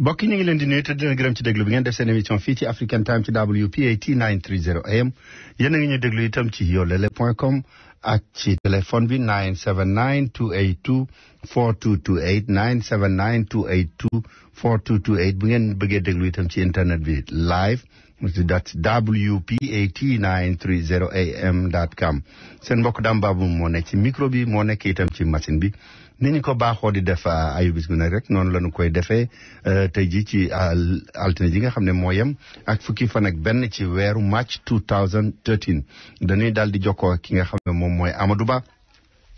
mbokk yi ñu ngi leen di nuyu te dina gërëm ci déglu bi ngeen def seen émission fii ci African Time ci WPAT 930 AM yéen a ngi ñu déglu itam ci yolele.com ak ci téléphone bi 979 282 4228 979 282 4228 bu ngeen bëggee déglu itam ci internet bi live that's WPAT930am.com seen mbokk Dame Babou moo nekk ci micro bi moo nekk itam ci machine bi ni ñu ko baaxoo di def ayu bis gu nekk rek noonu la ñu koy defee tey ji ci altine ji nga xam ne moo yem ak fukki fan ak benn ci weeru March 2013 dañuy daal di jokkoo ki nga xam ne moom mooy Amadou Ba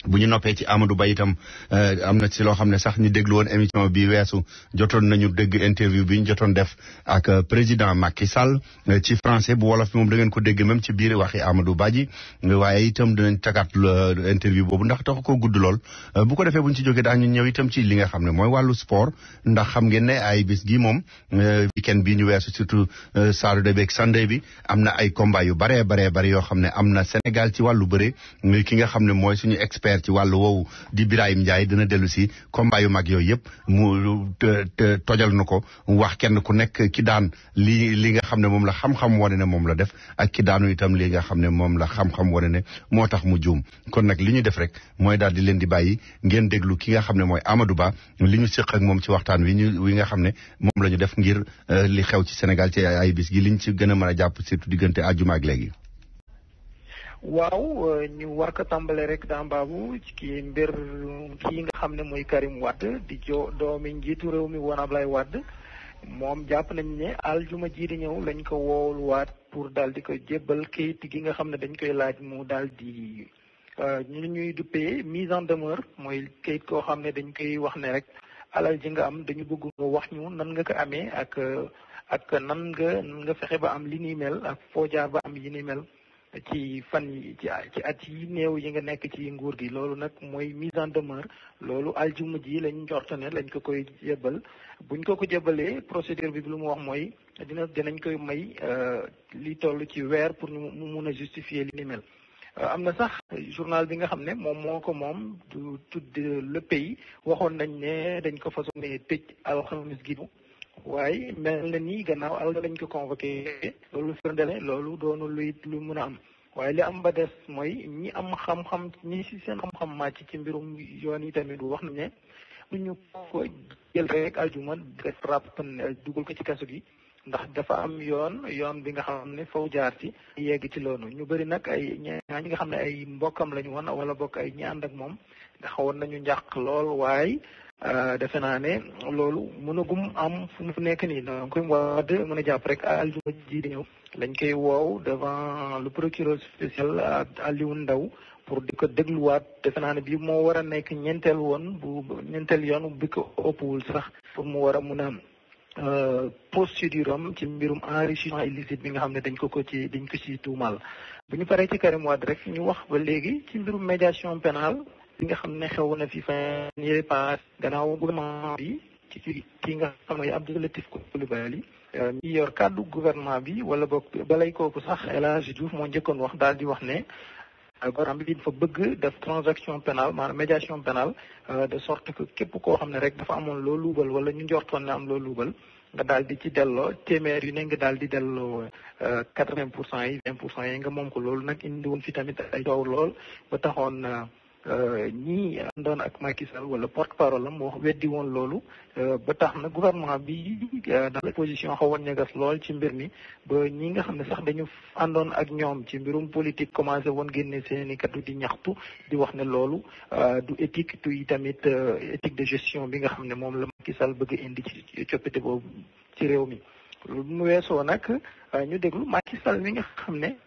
bu ñu noppee ci Amadou Ba itam am na ci loo xam ne sax ñu déglu woon émission bi weesu jotoon nañu dégg interview bi ñu jotoon def ak président Macky Sall ci français bu wolof bi moom da ngeen ko dégg même ci biir waxi Amadou Ba ji waaye itam dinañ tagaat interview boobu ndax tax ko gudd lool bu ko defee bu ñu ci jógee daañu ñëw itam ci li nga xam ne mooy wàllu sport ndax xam ngeen ne ay bis gi moom weekend bi ñu weesu surtout Saturday beeg Sunday bi am na ay combat yu bare yoo xam ne am na Sénégal ci wàllu bëre ki nga xam ne mooy suñu expert ci wàllu woowu di Birahim Ndiaye dina dellu si combat yu mag yooyu yëpp mu tojal na ko wax kenn ku nekk ki daan li nga xam ne moom la xam-xam wane ne moom la def ak ki daanu itam li nga xam ne moom la xam-xam wane ne moo tax mu juum kon nag li ñu def rek mooy daal di leen di bàyyi ngeen déglu ki nga xam ne mooy Amadou Ba li ñu séq ak moom ci waxtaan wi nga xam ne moom la ñu def ngir li xew ci Sénégal ci ay bis gi liñ ci gën a mën a jàpp surtout diggante àjjuma ak léegi. waaw ñu war ko tàmbale rek Dame Babou ci mbir kii nga xam ne mooy Karim Wade di doomi njiitu réew mi woon Ablaye Wade moom jàpp nañ ne aljuma ji di ñëw lañ ko wooluwaat pour daal di ko jébbal kayit gi nga xam ne dañ koy laaj mu daal di ñu ñuy duppee mise en demeure mooy kayit koo xam ne dañ koy wax ne rek alal ji nga am dañu bëgg nga wax ñu nan nga ko amee ak nan nga fexe ba am li ni mel ak foo jaar ba am yi ni mel ci fan yi ci at yi néew yi nga nekk ci nguur gi loolu nag mooy mise en demeure loolu aljuma ji lañ njort ne lañ ko koy jébbal buñ ko jébbalee procédure bi lu mu wax mooy dinañ koy may li toll ci weer pour mu mun a justifier li ni mel. am na sax journal bi nga xam ne moom du tudd Le Pays waxoon nañ ne dañ ko façon ne tëj alxames gi waaye mel na ni gannaaw al lañ ko convoqué loolu firndele loolu doonu lu mën a am waaye li am ba des mooy ñi am xam-xam ñi si seen xam-xam màcc ci mbirum yoon yi tamit wax nañ ne du ñu ko jël rek aljuma ràpp dugal ko ci kaso gi ndax dafa am yoon bi nga xam ne faw jaar ci yegg ci loolu ñu bëri nag ay ñi nga xam ne ay mbokkam lañu woon wala bokk ay ñi ànd ak moom nga xawoon nañu njàq lool waaye defe naa ne loolu mënagum am fu mu nekk nii donc Wade mën a jàpp rek aljuma ji di ñëw lañ koy woow devant le procureur spécial Aliou Ndao pour di ko dégluwaat defe naa ne bii moo war a nekk ñeenteel yoon bi ko ëppwul sax pour mu war a mun a procédure am ci mbirum enrichissement illicite bi nga xam ne dañ ko ci tuumal bu ñu paree ci Karim Wade rek ñu wax ba léegi ci mbirum médiation pénale li nga xam ne xew na fi fan yii paas gannaaw gouvernement bi ci ki nga xam ne Abdou Latif Coulibaly mi yor kàddu gouvernement bi wala boog balay kooku sax El Hadji Diouf moo njëkkoon wax daal di wax ne gouvernement bi dafa bëgg def transaction pénale maanaam médiation pénale de sorte que képp koo xam ne rek dafa amoon loo luubal wala ñu njortoon ne am loo luubal nga daal di ci delloo téeméer yu ne nga daal di delloo 80% yi 20% yi nga moom ko loolu nag indi woon fi tamit ay coow lool ba taxoon ñii àndoon ak Macky Sall wala porte-parole am moo weddi woon loolu ba tax na gouvernement bi dans la position xawoon ñagas lool ci mbir mi ba ñi nga xam ne sax dañu àndoon ak ñoom ci mbirum politique commencé woon génne seeni kaddu di ñaxtu di wax ne loolu du éthique du tamit éthique de gestion bi nga xam ne moom la Macky Sall bëgg indi ci coppite boobu ci réew mi. lu mu weesoo nag ñu déglu Macky Sall mi nga xam ne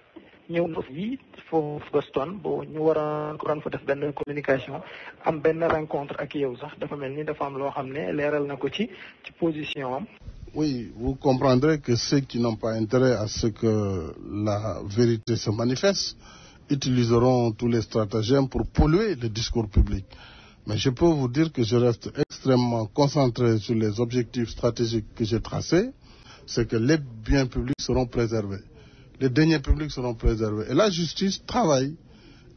ñëw na fii foofu Boston bo ñu waroon fa def benn communication am benn rencontre ak yow sax dafa mel ni dafa am loo xam ne leeral na ko ci position am. Oui, vous comprendrez que ceux qui n'ont pas intérêt à ce que la vérité se manifeste utiliseront tous les stratagèmes pour polluer le discours public. Mais je peux vous dire que je reste extrêmement concentré sur les objectifs stratégiques que j'ai tracés, c'est que les biens publics seront préservés. Les deniers publics seront préservés. Et la justice travaille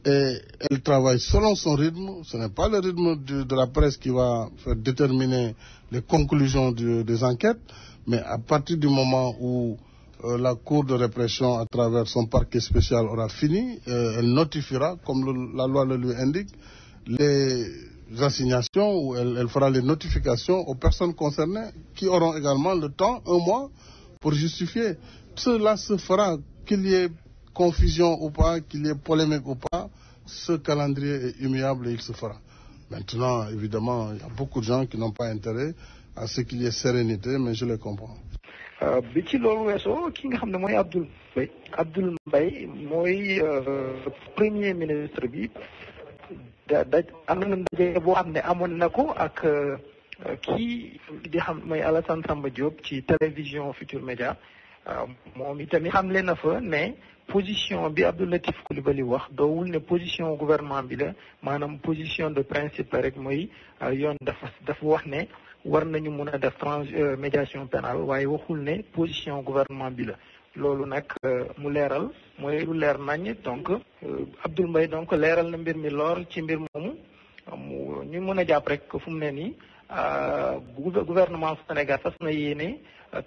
et elle travaille selon son rythme. Ce n'est pas le rythme de la presse qui va faire déterminer les conclusions des enquêtes, mais à partir du moment où la Cour de répression, à travers son parquet spécial, aura fini, elle notifiera, comme la loi le lui indique, les assignations, ou elle fera les notifications aux personnes concernées qui auront également le temps, 1 mois, pour justifier. Cela se fera, qu'il y ait confusion ou pas, qu'il y ait polémique ou pas, ce calendrier est immuable et il se fera. Maintenant, évidemment, il y a beaucoup de gens qui n'ont pas intérêt à ce qu'il y ait sérénité, mais je les comprends. bi ci loolu weesoo ki nga xam ne mooy Abdoul Mbaye mooy premier ministre bi am na ndaje boo xam ne amoon na ko ak kii di xam mooy Alassane Samba Diop ci télévision Futur Média moom itamit xamle na fa ne position bi Abdou Latif Coulibaly wax doowul ne position gouvernement bi la maanaam position de principe la rek mooy yoon dafa wax ne war nañu mun a def médiation pénale waaye waxul ne position gouvernement bi la loolu nag mu leeral mooy lu leer nañ donc Abdoul Mbaye donc leeral na mbir mi lool ci mbir moomu ñu mën a jàpp rek fu mu ne nii gouvernement Sénégal fas na yéene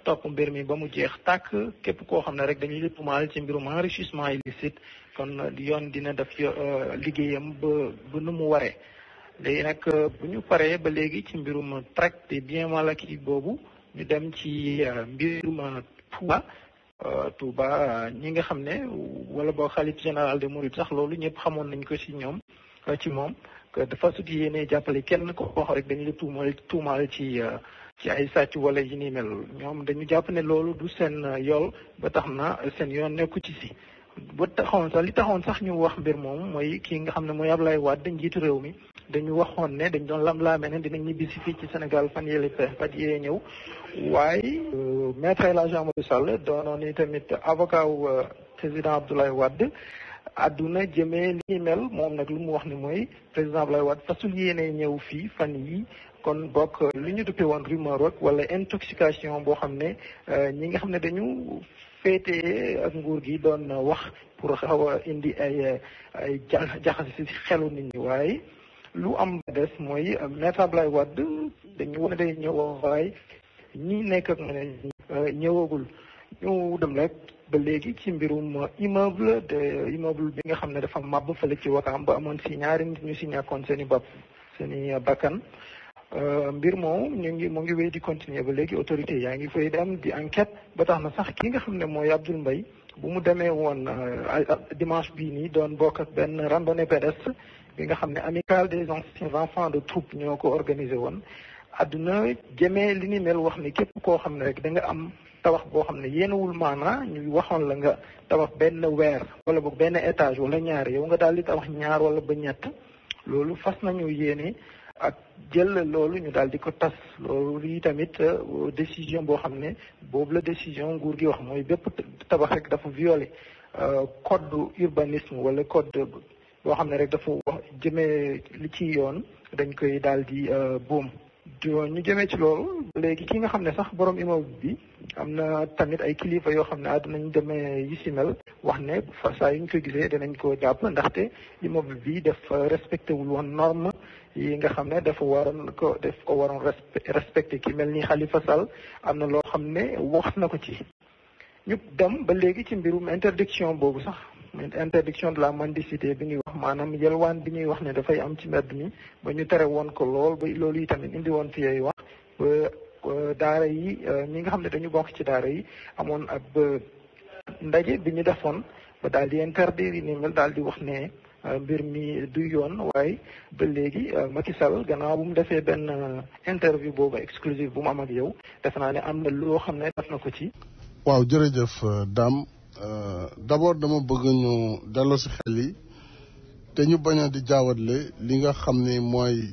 topp mbir mi ba mu jeex tàkk képp koo xam ne rek dañuy tuumaal ci mbirum enrichissement illicite kon yoon dina def liggéeyam ba nu mu waree. léegi nag bu ñu paree ba léegi ci mbirum traque des biens mal acquis boobu ñu dem ci mbirum Touba ñi nga xam ne wala boo xalif général de Mouride sax loolu ñëpp xamoon nañ ko ci moom que dafa sut yéene jàppale kenn ko wax rek dañu la tuumaal ci ay sàcc wala yi ni mel ñoom dañu jàpp ne loolu du seen yool ba tax na seen yoon nekku ci si ba taxoon sax li taxoon sax ñu wax mbir moom mooy kii nga xam ne mooy Ablaye Wade njiitu réew mi dañu waxoon ne dañ doon lam-laamee ne dinañ ñibbisi fii ci Sénégal fan yee ñëw waaye maître El Hadji Amadou Sall doonoon ni tamit avocat wu président Abdoulaye Wade àdduna jëmee li mel moom nag lu mu wax ni mooy président Abdoulaye Wade fasul yéene ñëw fii fan yi kon bokk li ñu duppee woon rumeur rek wala intoxication boo xam ne ñi nga xam ne dañu féete ak nguur gi doon wax pour xaw a indi ay jaxase si xelu nit ñi waaye lu am ba des mooy maître Abdoulaye Wade dañu wane day ñëw waaye ñi nekk ak ñëwagul ñu dem rek ba léegi ci mbirum immeuble bi nga xam ne dafa màbb fële ci Wakaam ba amoon si ñaari nit ñu si ñàkkoon seen i bakkan mbir moom mu ngi wéy di continuer ba léegi autorité yaa ngi fay dem di enquête ba tax na sax ki nga xam ne mooy Abdoul Mbaye bu mu demee woon dimanche bii nii doon bokk ak benn randonnée pédestre bi nga xam ne amicale des anciens enfants de troupe ñoo ko organisé woon àdduna jëmee li ni mel wax ni képp koo xam ne rek da nga am tabax boo xam ne yéenawul maanaa ñu waxoon la nga tabax benn weer wala boog benn étage wala ñaar yow nga daal di tabax ñaar wala ba ñett loolu fas nañu yéene ak jël loolu ñu daal di ko tas loolu yi tamit décision boo xam ne boobu la décision nguur gi wax mooy bépp tabax rek dafa violé code urbanisme wala code boo xam ne rek dafa wax jëmee li ci yoon dañ koy daal di boom ñu jëmee ci loolu léegi ki nga xam ne sax borom immeuble bi am na tamit ay kilifa yoo xam ne dinañ demee yi si mel wax ne saa yu ñu ko gisee dinañ ko jàpp ndaxte immeuble bi def respecté wul woon norme yi nga xam ne dafa waroon respecté ki mel ni Khalifa Sall am na loo xam ne wax na ko ci ñu dem ba léegi ci mbirum interdiction boobu sax interdiction de la mendicité bi ñuy wax maanaam yelwaan bi ñuy wax ne dafay am ci mbedd mi ba ñu tere woon ko lool ba loolu yi tamit indi woon fi ay wax ba daara yi ñi nga xam ne dañu bokk ci daara yi amoon ab ndaje bi ñu defoon ba daal di interdire yi ni mel daal di wax ne mbir mi du yoon waaye ba léegi Macky Sall gannaaw bu mu defee benn interview boobu exclusive bu mu am ak yow defe naa ne am na loo xam ne def na ko ci. waaw jërëjëf Dame d'abord dama bëgg ñu delloo si xel yi te ñu bañ a di jaawatle li nga xam ne mooy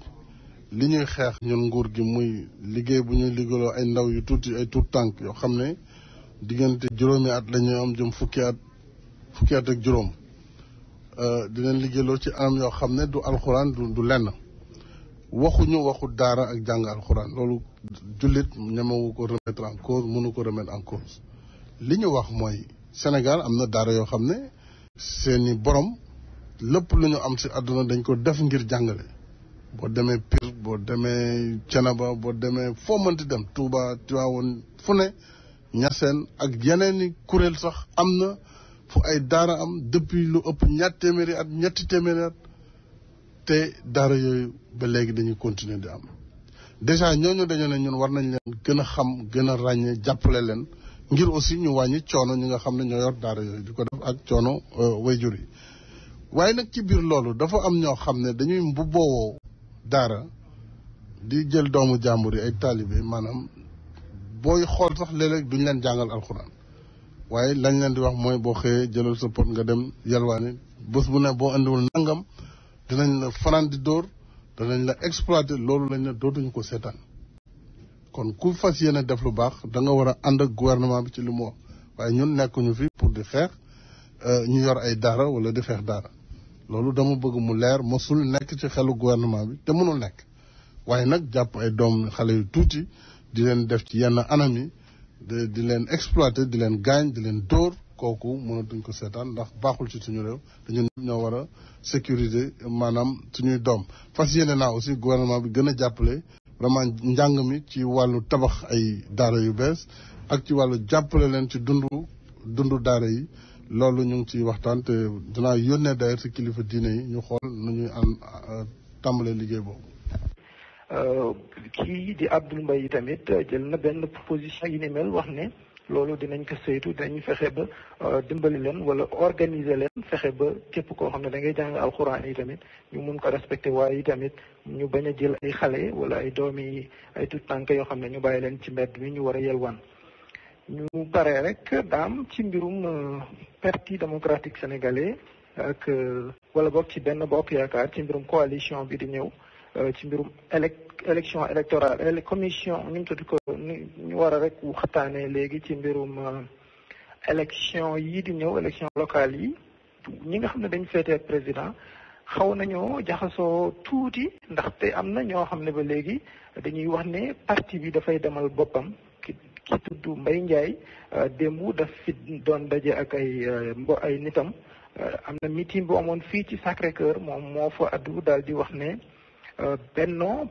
li ñuy xeex ñun nguur gi muy liggéey bu ñuy liggéeyloo ay ndaw yu tuuti ay tuut tànk yoo xam ne diggante juróomi at la ñuy am jëm fukki at ak juróom dinañ liggéeyloo ci anam yoo xam ne du alxuraan du lenn waxuñu waxu daara ak jàng alxuraan loolu jullit ñemewu ko remettre en cause mënu ko remettre en cause li ñu wax mooy Sénégal am na daara yoo xam ne seeni borom lépp lu ñu am ci àdduna dañ ko def ngir jàngale boo demee Pire boo demee Thiénaba boo demee foo mënti dem Touba Tivaouane fu ne Niassène ak yeneeni kuréel sax am na fu ay daara am depuis lu ëpp ñetti téeméeri at te daara yooyu ba léegi dañuy continuer di am déjà ñooñu dañoo ne ñun war nañ leen gën a xam gën a ràññee jàppale leen ngir aussi ñu wàññi coono ñi nga xam ne ñoo yor daara yooyu di ko def ak coono wayjur yi waaye nag ci biir loolu dafa am ñoo xam ne dañuy mbubboo daara di jël doomu jàmbur yi ay taalibe maanaam booy xool sax léeg-léeg duñ leen jàngal alxuraan waaye lañ leen di wax mooy boo xëyee jëlal sa pot nga dem yalwaani bés bu ne boo indiwul nangam dinañ la fanaan di dóor danañ la exploiter loolu lañ ne dootuñu ko seetaan kon ku fas yéene def lu baax da nga war a ànd ak gouvernement bi ci li mu wax waaye ñun nekkuñu fi pour di xeex ñu yor ay daara wala di xeex daara loolu dama bëgg mu leer mosul nekk ci xelu gouvernement bi te mënul nekk waaye nag jàpp ay doom xale yu tuuti di leen def ci yenn anam yi di leen exploiter di leen gaañ di leen dóor kooku mënatuñ ko seetaan ndax baaxul ci suñu réew te ñun ñoo war a sécuriser maanaam suñuy doom fas yéene naa aussi gouvernement bi gën a jàppale vraiment njàng mi ci wàllu tabax ay daara yu bees ak ci wàllu jàppale leen ci dundu daara yi loolu ñu ngi ciy waxtaan te dinaa yónnee d'ailleurs ci kilifa diine yi ñu xool nu ñuy tàmbalee liggéey boobu. kii di Abdoul Mbaye tamit jël na benn position yi ni mel wax ne loolu dinañ ko saytu dinañ fexe ba dimbali leen wala organiser leen fexe ba képp koo xam ne da ngay jàng alxuraan yi tamit ñu mun ko respecté waaye yi tamit ñu bañ a jël ay xale wala ay doomi ay tout tànk yoo xam ne ñu bàyyi leen ci mbedd mi ñu war a yelwaan ñu pare rek daam ci mbirum parti démocratique sénégalais ak wala boog ci benn bokk yaakaar ci mbirum coalition bi di ñëw ci mbirum élection électorale commission ñu tudd ko ñu war a rek waxtaanee léegi ci mbirum élection yi di ñëw élection locale yi ñi nga xam ne dañ féetee ak président xaw nañoo jaxasoo tuuti ndaxte am na ñoo xam ne ba léegi dañuy wax ne parti bi dafay demal boppam ki tudd Mbaye Ndiaye démb daf fi doon daje ak ay nitam am na meeting bu amoon fii ci Sacré-Cœur moom moo fa addu daal di wax ne Benno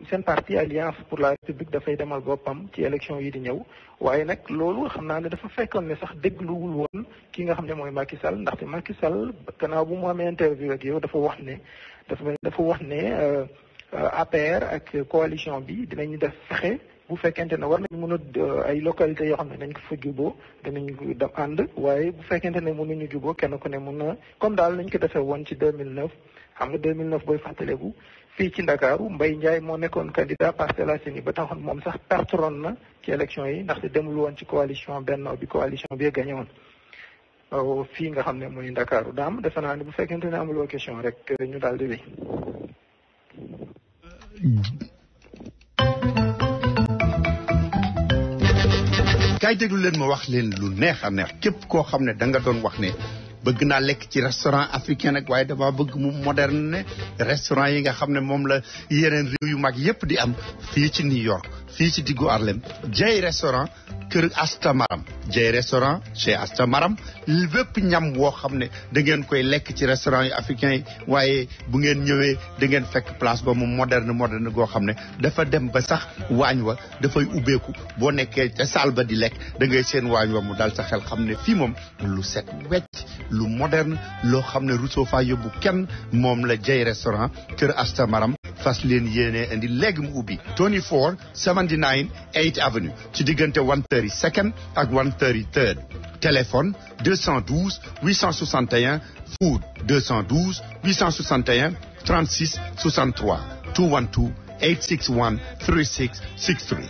seen parti Alliance pour la République dafay demal boppam ci élection yi di ñëw waaye nag loolu xam naa ne dafa fekkoon ne sax dégluwul woon ki nga xam ne mooy Macky Sall ndaxte Macky Sall gannaaw bu mu amee interview ak yow dafa wax ne APR ak coalition bi dinañu def fexe bu fekkente ne war nañ mën a ay localités yoo xam ne nañ ko fa juboo danañ dem ànd waaye bu fekkente ne mënuñu juboo kenn ku ne mën na comme daal nañ ko defee woon ci 2009 xam nga 2009 booy fàttaleku fii ci Ndakaaru Mbaye Ndiaye moo nekkoon candidat Parcelles Assainies ba taxoon moom sax perteroon na ci élection yi ndaxte demul woon ci coalition Benno bi coalition bi gagné woon fii nga xam ne muy Ndakaaru daam defe naa ne bu fekkente ne amuloo question rek ñu daal di wéy. kaay déglu leen ma wax leen lu neex a neex képp koo xam ne da nga doon wax ne bëgg naa lekk ci restaurant africain nag waaye dama bëgg mu moderne ne restaurant yi nga xam ne moom la yeneen réew yu mag yépp di am fii ci New York fii ci diggu Harlem Jay restaurant kër Asta Maram Jay restaurant chez Asta Maram bépp ñam woo xam ne da ngeen koy lekk ci restaurant yu africain yi waaye bu ngeen ñëwee da ngeen fekk place ba mu moderne goo xam ne dafa dem ba sax waañ wa dafay ubbeeku boo nekkee ca salle ba di lekk da ngay seen waañ wa mu dal sa xel xam ne fii moom lu set wecc lu moderne loo xam ne Rousseau fa yóbbu kenn moom la Jay restaurant kër Asta Maram fas leen yéene indi léegi mu ubbi 2479 8th Avenue ci diggante 132nd ak 133rd téléphone 212 861 food 212 861 36 63 212 861 3663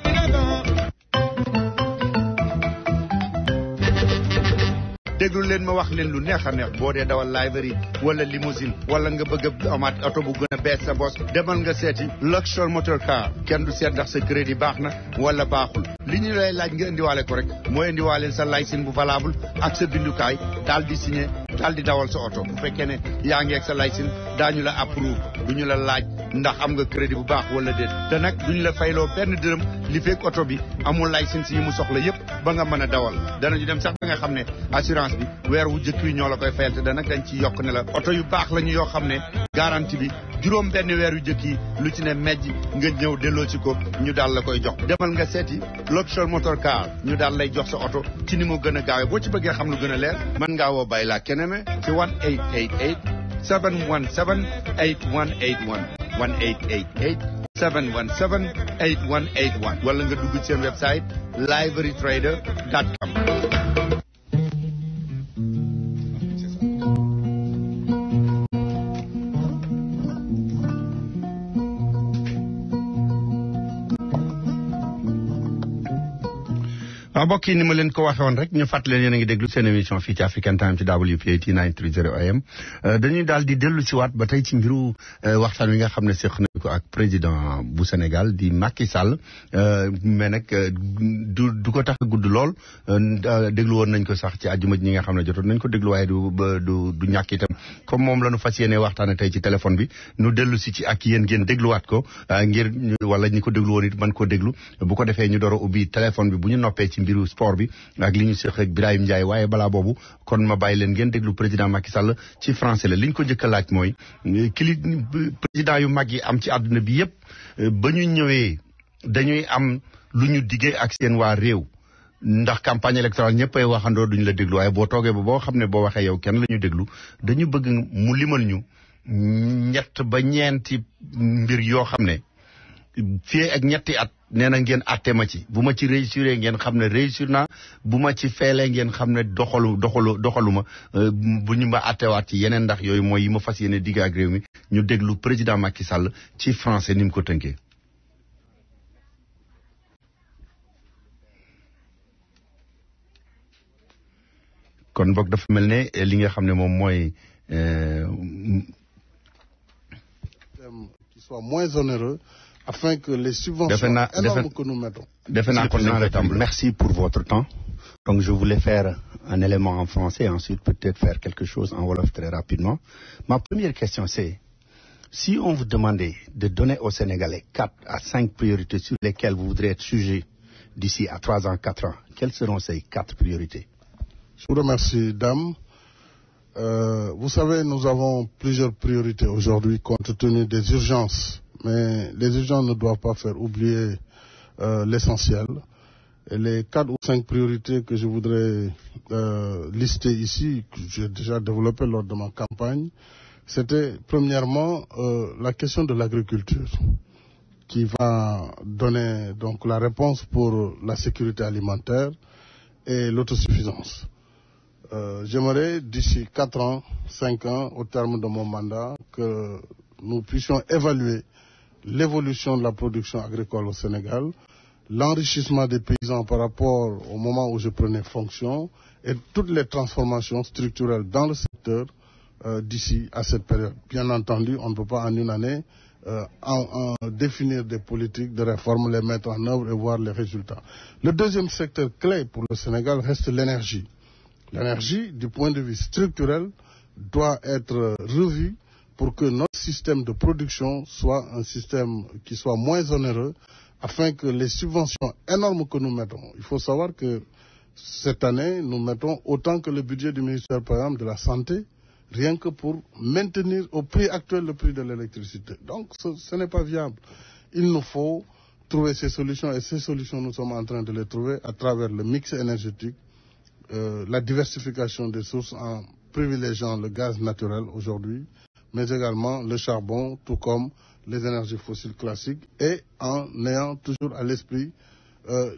déglu leen ma wax leen lu neex a neex boo dee dawal library wala limousine wala nga bëgg a amaat oto bu gën a bees sa bos demal nga seeti Luxor Motor Car kenn du seet ndax sa crédit baax na wala baaxul li ñu lay laaj nga indiwaale ko rek mooy indiwaale sa licence bu valable ak sa bindukaay daal di signé daal di dawal sa oto bu fekkee ne yaa ngi ak sa licence daañu la approuve du ñu la laaj ndax am nga crédit bu baax wala déet te nag duñ la fayloo benn dërëm li fekk oto bi amul licence yi mu soxla yëpp ba nga mën a dawal danañu dem sax ba nga xam ne assurance bi weer wu jëkk wi ñoo la koy fayal te da nag dañ ci yokk ne la oto yu baax lañu yoo xam ne garantie bi juróom benn weer yu jëkk yi lu ci ne mejj nga ñëw delloo ci ko ñu daal la koy jox demal nga seeti Luxor Motor Car ñu daal lay jox sa oto ci ni mu gën a gaawee boo ci bëggee xam lu gën a leer mën ngaa woo Bayla Keneme ci 1888 717 8181 1888 717 8181 wala nga dugg ci seen website liverytrader.com. mbokk yi ni ma leen ko waxee woon rek ñu fàttali leen yéen a ngi déglu seen émission fii ci African Time ci WPAT 930 AM dañuy daal di dellu si waat ba tey ci mbiru waxtaan wi nga xam ne seq nañu ko ak président bu Sénégal di Macky Sall mais nag du ko tax a gudd lool déglu woon nañ ko sax ci àjjuma ñi nga xam ne jotoon nañ ko déglu waaye du ñàkk itam comme moom la ñu fas yéene waxtaane tey ci téléphone bi nu dellu si ci ak yéen ngeen dégluwaat ko ngir wala ñi ko déglu woon it mën koo déglu bu ko defee ñu door a ubbi téléphone bi bu ñu noppee ci mbiru sport bi ak li ñu seq ak Birahim Ndiaye waaye balaa boobu kon ma bàyyi leen ngeen déglu président Macky Sall ci français la li ñu ko njëkk a laaj mooy président yu mag yi am ci àdduna bi yëpp ba ñu ñëwee dañuy am lu ñu diggee ak seen waa réew ndax campagne électorale ñëppay waxandoo duñu la déglu waaye boo toogee ba boo xam ne boo waxee yow kenn la ñu déglu dañu bëgg mu limal ñu ñett ba ñeenti mbir yoo xam ne fii ak ñetti at nee na ngeen àtte ma ci bu ma ci réussir ngeen xam ne réussir naa bu ma ci feelee ngeen xam ne doxaluma bu ñu ma àttewaat ci yeneen ndax yooyu mooy yi ma fas yéene digg ak réew mi ñu déglu président Macky Sall ci français ni mu ko tënkee. kon boog dafa mel ne li nga xam ne moom mooy. qui soit moins onéreux. Afin que les subventions énormes que nous mettons. Merci pour votre temps. Donc je voulais faire un élément en français, ensuite peut-être faire quelque chose en wolof très rapidement. Ma première question c'est, si on vous demandait de donner aux Sénégalais 4 à 5 priorités sur lesquelles vous voudrez être jugé d'ici à 3 ans, 4 ans, quelles seront ces 4 priorités? Je vous remercie, dame. Vous savez, nous avons plusieurs priorités aujourd'hui compte tenu des urgences. Mais les urgences ne doivent pas faire oublier l'essentiel. Et les 4 ou 5 priorités que je voudrais lister ici, que j'ai déjà développées lors de ma campagne, c'était premièrement la question de l'agriculture, qui va donner donc la réponse pour la sécurité alimentaire et l'autosuffisance. J'aimerais d'ici 4 ans, 5 ans, au terme de mon mandat, que nous puissions évaluer l'évolution de la production agricole au Sénégal, l'enrichissement des paysans par rapport au moment où je prenais fonction et toutes les transformations structurelles dans le secteur d'ici à cette période. Bien entendu, on ne peut pas en une année en définir des politiques de réforme, les mettre en œuvre et voir les résultats. Le deuxième secteur clé pour le Sénégal reste l'énergie. L'énergie, du point de vue structurel, doit être revue pour que notre système de production soit un système qui soit moins onéreux, afin que les subventions énormes que nous mettons, il faut savoir que cette année, nous mettons autant que le budget du ministère, par exemple, de la Santé, rien que pour maintenir au prix actuel le prix de l'électricité. Donc, ce n'est pas viable. Il nous faut trouver ces solutions, et ces solutions, nous sommes en train de les trouver à travers le mix énergétique, la diversification des sources en privilégiant le gaz naturel aujourd'hui, mais également le charbon, tout comme les énergies fossiles classiques, et en ayant toujours à l'esprit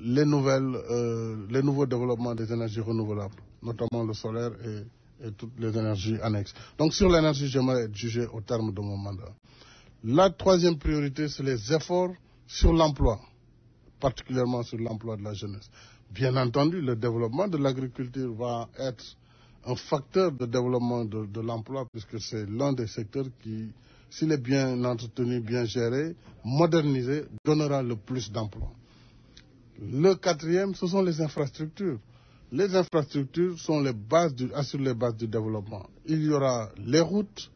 les nouveaux développements des énergies renouvelables, notamment le solaire et toutes les énergies annexes. Donc sur l'énergie, j'aimerais être jugé au terme de mon mandat. La troisième priorité, c'est les efforts sur l'emploi, particulièrement sur l'emploi de la jeunesse. Bien entendu, le développement de l'agriculture va être un facteur de développement de l'emploi, puisque c'est l'un des secteurs qui, s'il est bien entretenu, bien géré, modernisé, donnera le plus d'emplois. Le quatrième, ce sont les infrastructures. Les infrastructures sont assurent les bases du développement. Il y aura les routes,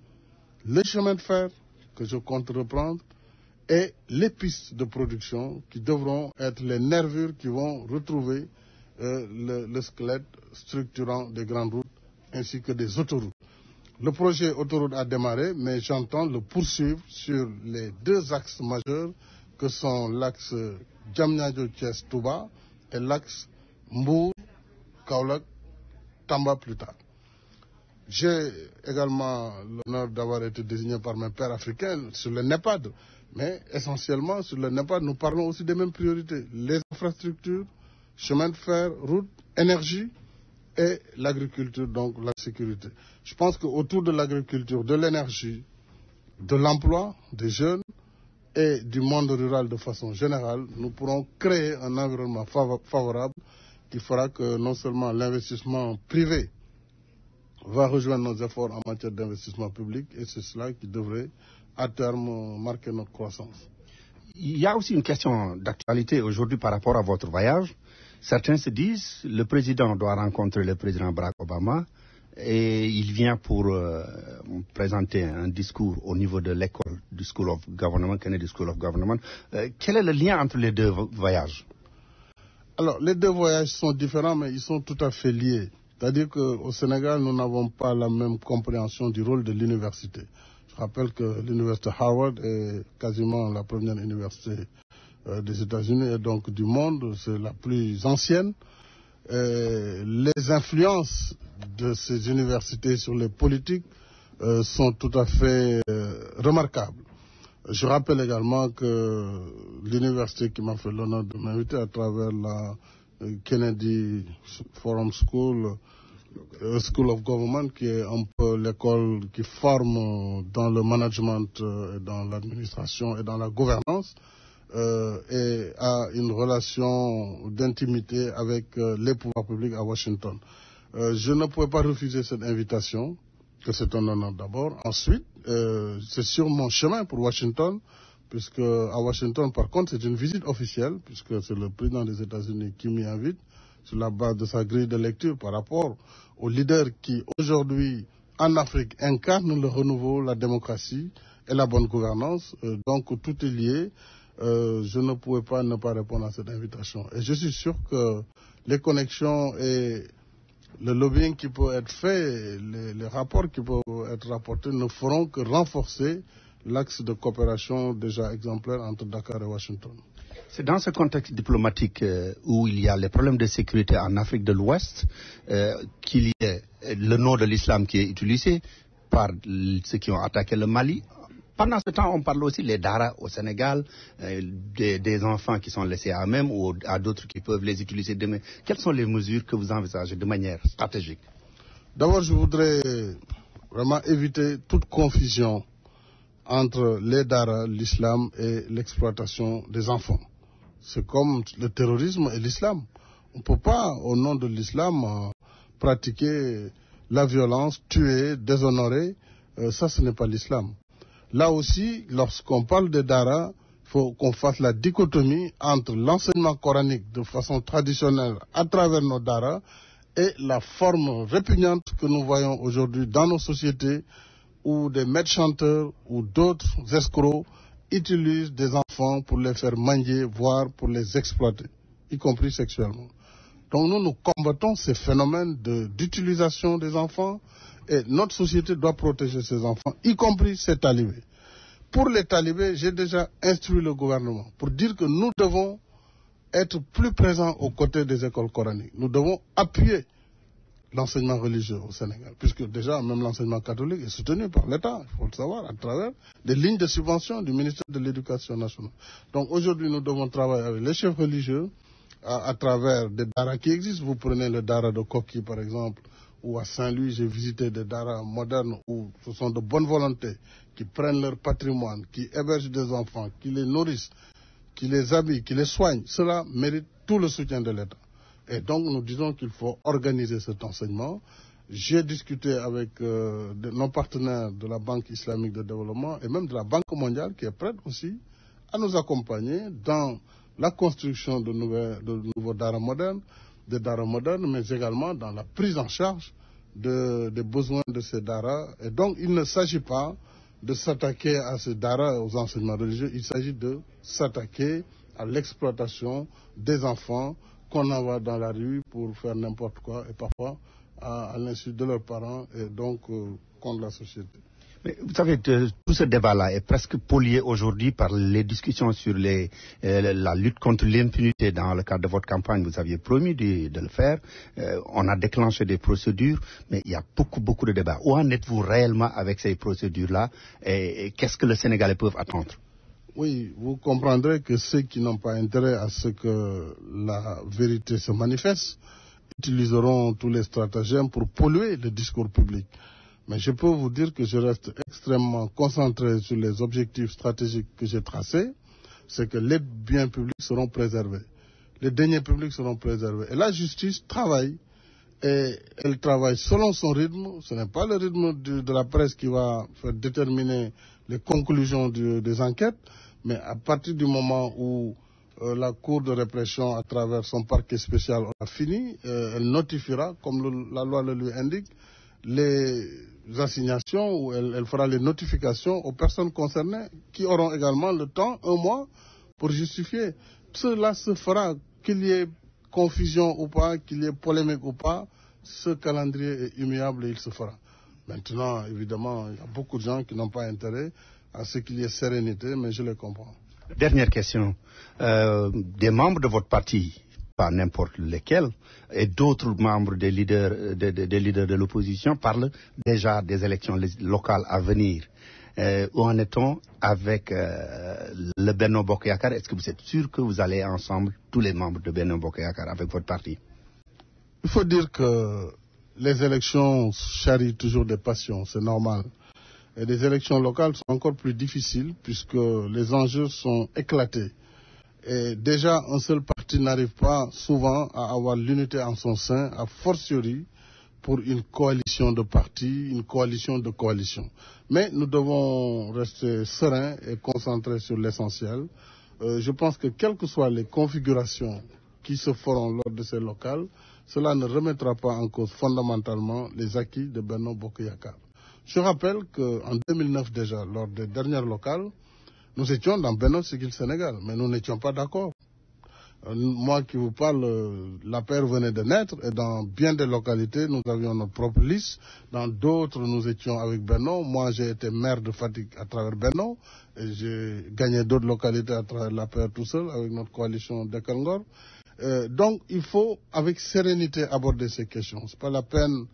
les chemins de fer, que je compte reprendre et les pistes de production qui devront être les nervures qui vont retrouver le squelette structurant des grandes routes ainsi que des autoroutes. Le projet autoroute a démarré, mais j'entends le poursuivre sur les deux axes majeurs que sont l'axe Diamniadio-Thiès-Touba et l'axe Mbour-Kaolack-Tamba plus tard. J'ai également l'honneur d'avoir été désigné par mes pairs africains sur le NEPAD, mais essentiellement sur le NEPAD, nous parlons aussi des mêmes priorités, les infrastructures, chemin de fer, route, énergie et l'agriculture, donc la sécurité. Je pense qu'autour de l'agriculture, de l'énergie, de l'emploi des jeunes et du monde rural de façon générale, nous pourrons créer un environnement favorable qui fera que non seulement l'investissement privé va rejoindre nos efforts en matière d'investissement public, et c'est cela qui devrait à terme marquer notre croissance. Il y a aussi une question d'actualité aujourd'hui par rapport à votre voyage. Certains se disent que le président doit rencontrer le président Barack Obama et il vient pour présenter un discours au niveau de l'école du School of Government, Kennedy School of Government. Quel est le lien entre les deux voyages? Alors, les deux voyages sont différents, mais ils sont tout à fait liés. C'est-à-dire qu'au Sénégal, nous n'avons pas la même compréhension du rôle de l'université. Je rappelle que l'université Harvard est quasiment la première université des États-Unis et donc du monde, c'est la plus ancienne. Les influences de ces universités sur les politiques sont tout à fait remarquables. Je rappelle également que l'université qui m'a fait l'honneur de m'inviter à travers la Kennedy Forum School, School of Government, qui est un peu l'école qui forme dans le management, dans l'administration et dans la gouvernance, et a une relation d'intimité avec les pouvoirs publics à Washington. Je ne pouvais pas refuser cette invitation, que c'est un honneur d'abord. Ensuite, c'est sur mon chemin pour Washington, puisque à Washington, par contre, c'est une visite officielle, puisque c'est le président des États-Unis qui m'y invite, sur la base de sa grille de lecture par rapport aux leaders qui, aujourd'hui, en Afrique, incarnent le renouveau, la démocratie et la bonne gouvernance. Donc, tout est lié. Je ne pouvais pas ne pas répondre à cette invitation. Et je suis sûr que les connexions et le lobbying qui peut être fait, les rapports qui peuvent être rapportés ne feront que renforcer l'axe de coopération déjà exemplaire entre Dakar et Washington. C'est dans ce contexte diplomatique où il y a les problèmes de sécurité en Afrique de l'Ouest qu'il y a le nom de l'islam qui est utilisé par ceux qui ont attaqué le Mali. Pendant ce temps, on parle aussi des daras au Sénégal, des enfants qui sont laissés à eux-mêmes ou à d'autres qui peuvent les utiliser demain. Quelles sont les mesures que vous envisagez de manière stratégique? D'abord, je voudrais vraiment éviter toute confusion entre les daras, l'islam et l'exploitation des enfants. C'est comme le terrorisme et l'islam. On ne peut pas, au nom de l'islam, pratiquer la violence, tuer, déshonorer. Ça, ce n'est pas l'islam. Là aussi, lorsqu'on parle des daras, il faut qu'on fasse la dichotomie entre l'enseignement coranique de façon traditionnelle à travers nos daras et la forme répugnante que nous voyons aujourd'hui dans nos sociétés où des maîtres chanteurs ou d'autres escrocs utilisent des enfants pour les faire mendier, voire pour les exploiter, y compris sexuellement. Donc nous combattons ces phénomènes d'utilisation des enfants et notre société doit protéger ces enfants, y compris ces talibés. Pour les talibés, j'ai déjà instruit le gouvernement pour dire que nous devons être plus présents aux côtés des écoles coraniques. Nous devons appuyer l'enseignement religieux au Sénégal, puisque déjà même l'enseignement catholique est soutenu par l'État, il faut le savoir, à travers des lignes de subvention du ministère de l'Éducation nationale. Donc aujourd'hui, nous devons travailler avec les chefs religieux à travers des daras qui existent. Vous prenez le dara de Koki, par exemple, ou à Saint-Louis, j'ai visité des daras modernes où ce sont de bonnes volontés qui prennent leur patrimoine, qui hébergent des enfants, qui les nourrissent, qui les habillent, qui les soignent. Cela mérite tout le soutien de l'État. Et donc nous disons qu'il faut organiser cet enseignement. J'ai discuté avec nos partenaires de la Banque islamique de développement et même de la Banque mondiale qui est prête aussi à nous accompagner dans la construction de nouveaux daras modernes, mais également dans la prise en charge des besoins de ces daras. Et donc il ne s'agit pas de s'attaquer à ce dara, aux enseignements religieux. Il s'agit de s'attaquer à l'exploitation des enfants qu'on envoie dans la rue pour faire n'importe quoi et parfois à l'insu de leurs parents et donc contre la société. Mais vous savez, tout ce débat-là est presque pollué aujourd'hui par les discussions sur la lutte contre l'impunité dans le cadre de votre campagne. Vous aviez promis de le faire. On a déclenché des procédures, mais il y a beaucoup de débats. Où en êtes-vous réellement avec ces procédures-là et qu'est-ce que les Sénégalais peuvent attendre? Oui, vous comprendrez que ceux qui n'ont pas intérêt à ce que la vérité se manifeste utiliseront tous les stratagèmes pour polluer le discours public. Mais je peux vous dire que je reste extrêmement concentré sur les objectifs stratégiques que j'ai tracés. C'est que les biens publics seront préservés. Les deniers publics seront préservés. Et la justice travaille. Et elle travaille selon son rythme. Ce n'est pas le rythme de la presse qui va faire déterminer les conclusions des enquêtes. Mais à partir du moment où la Cour de répression, à travers son parquet spécial, a fini, elle notifiera, comme la loi le lui indique, les assignations ou elle fera les notifications aux personnes concernées qui auront également le temps, 1 mois, pour justifier. Cela se fera, qu'il y ait confusion ou pas, qu'il y ait polémique ou pas, ce calendrier est immuable et il se fera. Maintenant, évidemment, il y a beaucoup de gens qui n'ont pas intérêt à ce qu'il y ait sérénité, mais je les comprends. Dernière question. Des membres de votre parti, pas n'importe lesquels, et d'autres membres des leaders de l'opposition parlent déjà des élections locales à venir. Où en est-on avec le Benno Bokk Yakaar? Est-ce que vous êtes sûr que vous allez ensemble, tous les membres de Benno Bokk Yakaar, avec votre parti? Il faut dire que les élections charrient toujours des passions, c'est normal. Et les élections locales sont encore plus difficiles puisque les enjeux sont éclatés. Et déjà, un seul parti n'arrive pas souvent à avoir l'unité en son sein, a fortiori pour une coalition de partis, une coalition de coalitions. Mais nous devons rester sereins et concentrés sur l'essentiel. Je pense que quelles que soient les configurations qui se feront lors de ces locales, cela ne remettra pas en cause fondamentalement les acquis de Benno Bokk Yakaar. Je rappelle qu'en 2009 déjà, lors des dernières locales, nous étions dans Benno Siggil Sénégal, mais nous n'étions pas d'accord. Moi qui vous parle, l'APR venait de naître et dans bien des localités, nous avions notre propre liste. Dans d'autres, nous étions avec Benno. Moi, j'ai été maire de Fatick à travers Benno et j'ai gagné d'autres localités à travers l'APR tout seul avec notre coalition Dekkal Ngor. Donc, il faut avec sérénité aborder ces questions. Ce n'est pas la peine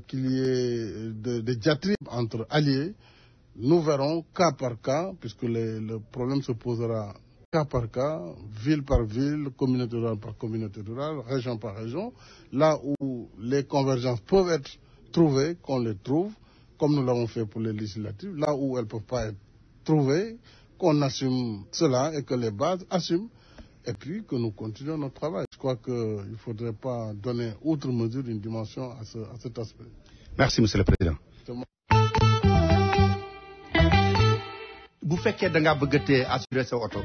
qu'il y ait des diatribes entre alliés. Nous verrons cas par cas, puisque le problème se posera cas par cas, ville par ville, communauté rurale par communauté rurale, région par région, là où les convergences peuvent être trouvées, qu'on les trouve, comme nous l'avons fait pour les législatives, là où elles ne peuvent pas être trouvées, qu'on assume cela et que les bases assument, et puis que nous continuons notre travail. Je crois qu'il ne faudrait pas donner outre mesure une dimension à cet aspect. Merci, Monsieur le Président. Bu fekkee da ngaa bëgg te assurer sa oto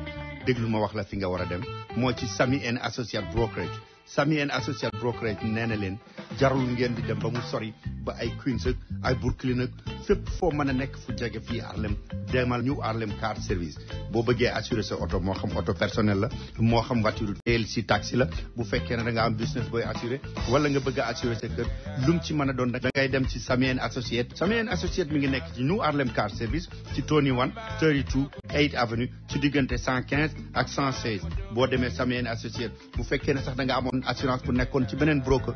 déglu ma wax la fi nga war a dem moo ci Samy and Associates Brokerage. Samy and Associates Brokerage nee na leen jarul ngeen di dem ba mu sori ba ay Queens ak ay Brooklyn ak fépp foo mën a nekk fu jege fii Harlem demal ñu Harlem Car Service boo bëggee assurer sa oto moo xam oto personnel la moo xam voiture TLC taxi la bu fekkee ne da nga am business booy assurer wala nga bëgg a assurer sa kër lum ci mën a doon da ngay dem ci Samy and Associates. Samy and Associates mi ngi nekk ci New Harlem Car Service ci Tony 132 8th Avenue ci diggante 115 ak 116 boo demee Samy and Associates bu fekkee ne sax da nga amoon assurance bu nekkoon ci beneen broker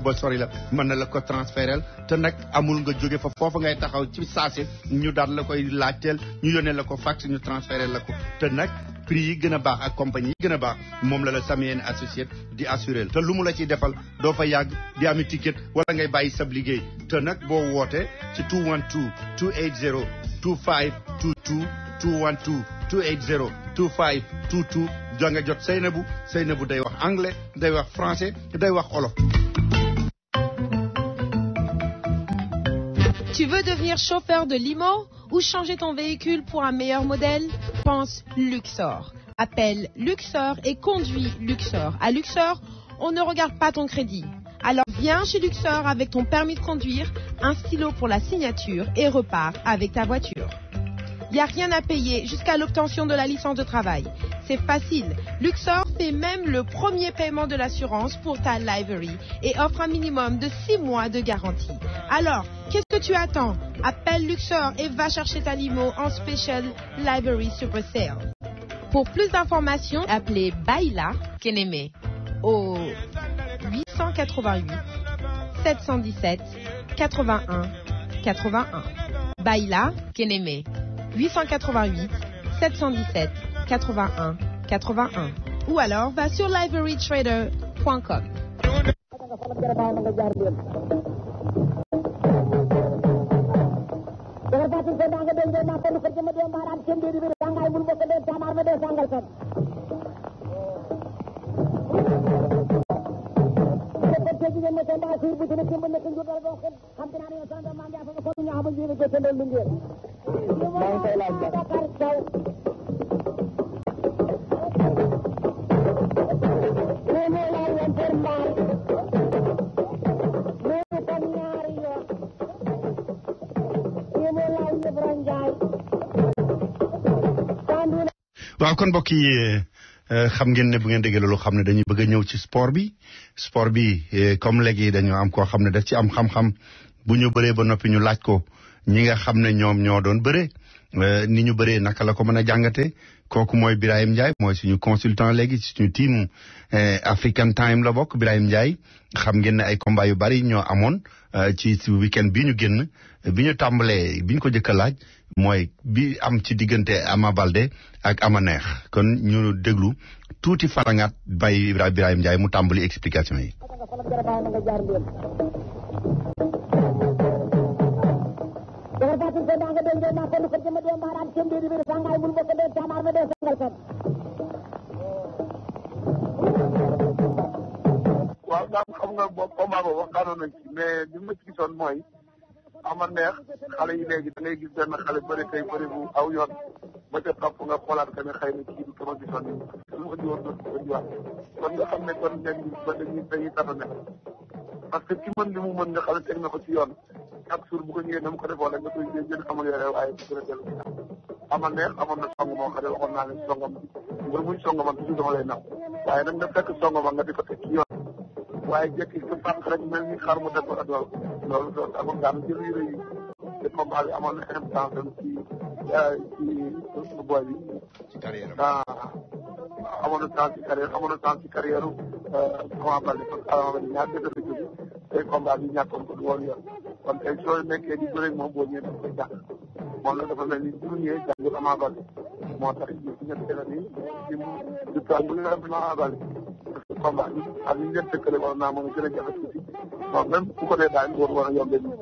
ba sori la mën na la ko transférel te nag amul nga jóge fa foofu ngay taxaw ci saase ñu daal la koy laajteel ñu yónnee la ko fax ñu transférel la ko te nag prix yi gën a baax ak compagnie yi gën a baax moom la Samy and Associates di assuré te lu mu la ciy defal doo fa yàgg di ami ticket wala ngay bàyyi sab liggéey te nag boo wootee ci 212 280 2522 212 280 2522 jo nga jot Seynabou day wax anglais day wax français day wax olof. Tu veux devenir chauffeur de limo ou changer ton véhicule pour un meilleur modèle? Pense Luxor. Appelle Luxor et conduis Luxor. À Luxor, on ne regarde pas ton crédit. Alors viens chez Luxor avec ton permis de conduire, un stylo pour la signature et repars avec ta voiture. Il n'y a rien à payer jusqu'à l'obtention de la licence de travail. C'est facile. Luxor fait même le premier paiement de l'assurance pour ta livery et offre un minimum de 6 mois de garantie. Alors, qu'est-ce que tu attends? Appelle Luxor et va chercher ta limo en Special Livery Super Sale. Pour plus d'informations, appelez Baila Keneme au 888 717 81 81. Baila Keneme 888 717 81 81 ou alors va sur liverytrader.com. waaw kon mbokk yi xam ngeen ne bu ngeen déggee loolu xam ne dañuy bëgg a ñëw ci sport bi comme léegi dañoo am koo xam ne daf ci am xam-xam bu ñu bëree ba noppi ñu laaj ko ñi nga xam ne ñoom ñoo doon bëree ni ñu bëree naka la ko mën a jàngate kooku mooy Birahim Ndiaye mooy suñu consultant léegi suñu team African Time la bokk. Birahim Ndiaye xam ngeen ne ay combat yu bari ñoo amoon ci weekend bi ñu génn bi ñu tàmbalee bi ñu ko jëkk a laaj mooy bi am ci diggante Ama Baldé ak Ama Neex kon ñu déglu tuuti farangaat bay Birahim Ndiaye mu tàmbali explication yi. waaw daam xam nga boobu combat boobu waxtaanoon nañ ci mais li ma ci gisoon mooy Ama Neex xale yi léegi da ngay gis benn xale bëri tey bëri bu aw yoon ba ca topp nga xoolaat que ne xëy na kii bi sama gisoon ni lu indi woon doon ko indiwaat kon nga xam ne kon léegi ba dañuy tardé parce que ki mën li mu mën nga xam ne teg na ko ci yoon chaque jour bu ko ñëwee na mu ko defoon rek nga koy gën a amélioré waaye bu gën a dellu Ama Neex amoon na song moo xam ne waxoon naa ne songam mbir muy songaman toujours dama lay naw waaye nag nga fekk songama nga di ko teg ci yoon waaye jekki sa fàq rek mel ni xar mu def ko ak loolu doon amoon daal jël yu rëy yi te combat bi amoon na importance ci boy bi ci carrière amoon na temps ci carrière Ama Baldé parce que Ama Baldé ñaar dëgg la jóge tey combat bi ñàkkoon ko du woon yoon kon tey soo nekkee di bëre moom boo ñëwee dafa koy jàng moom la dafa mel ni bu ñëwee jàngul Ama Baldé moo tax ñu ñett la ni du temps bu ñu la Ama Baldé parce que combat bi ak ñu leen tëkkale war naa mën a gën a jafe tuuti bon même bu ko dee daal war war a yombee nii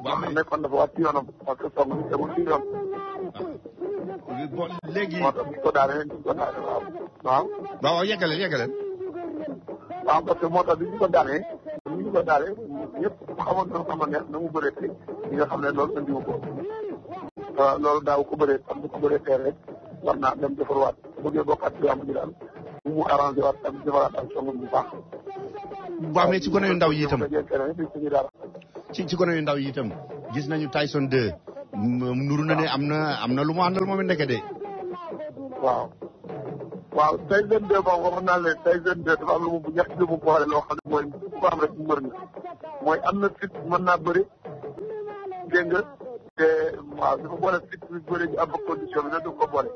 waaw nekkoon dafa wàcc ci yoonam parce que song bi tegul ci yoon bon léegi moo tax ko daanee waaw yeggaleen waaw parce que moo tax bi ñu ko daanee ñëpp xamoon na Ama Neex na mu bëree tey ñi nga xam ne loolu andiwu ko loolu daaw ko bëree am bu ko bëree tey rek war naa dem defarwaat bëggee bokkaat ci lamb ji daal bu mu arrangé waat tam defaraat ak songam bu baax. waaw mais ci gone yu ndaw yi itam ci gone yu ndaw yi itam gis nañu Tyson 2 nuru na ne am na lu mu àndal moom it ndeke de. waaw Tyson 2 moom waxoon naa leen Tyson 2 dafa am lu mu ñett lu mu boole loo xam ne mooy ku am rek mu mër nga mooy am na fit mën naa bëri dégg nga te waaw dafa boole fit bi bëri bi am ba condition bi nag du ko boole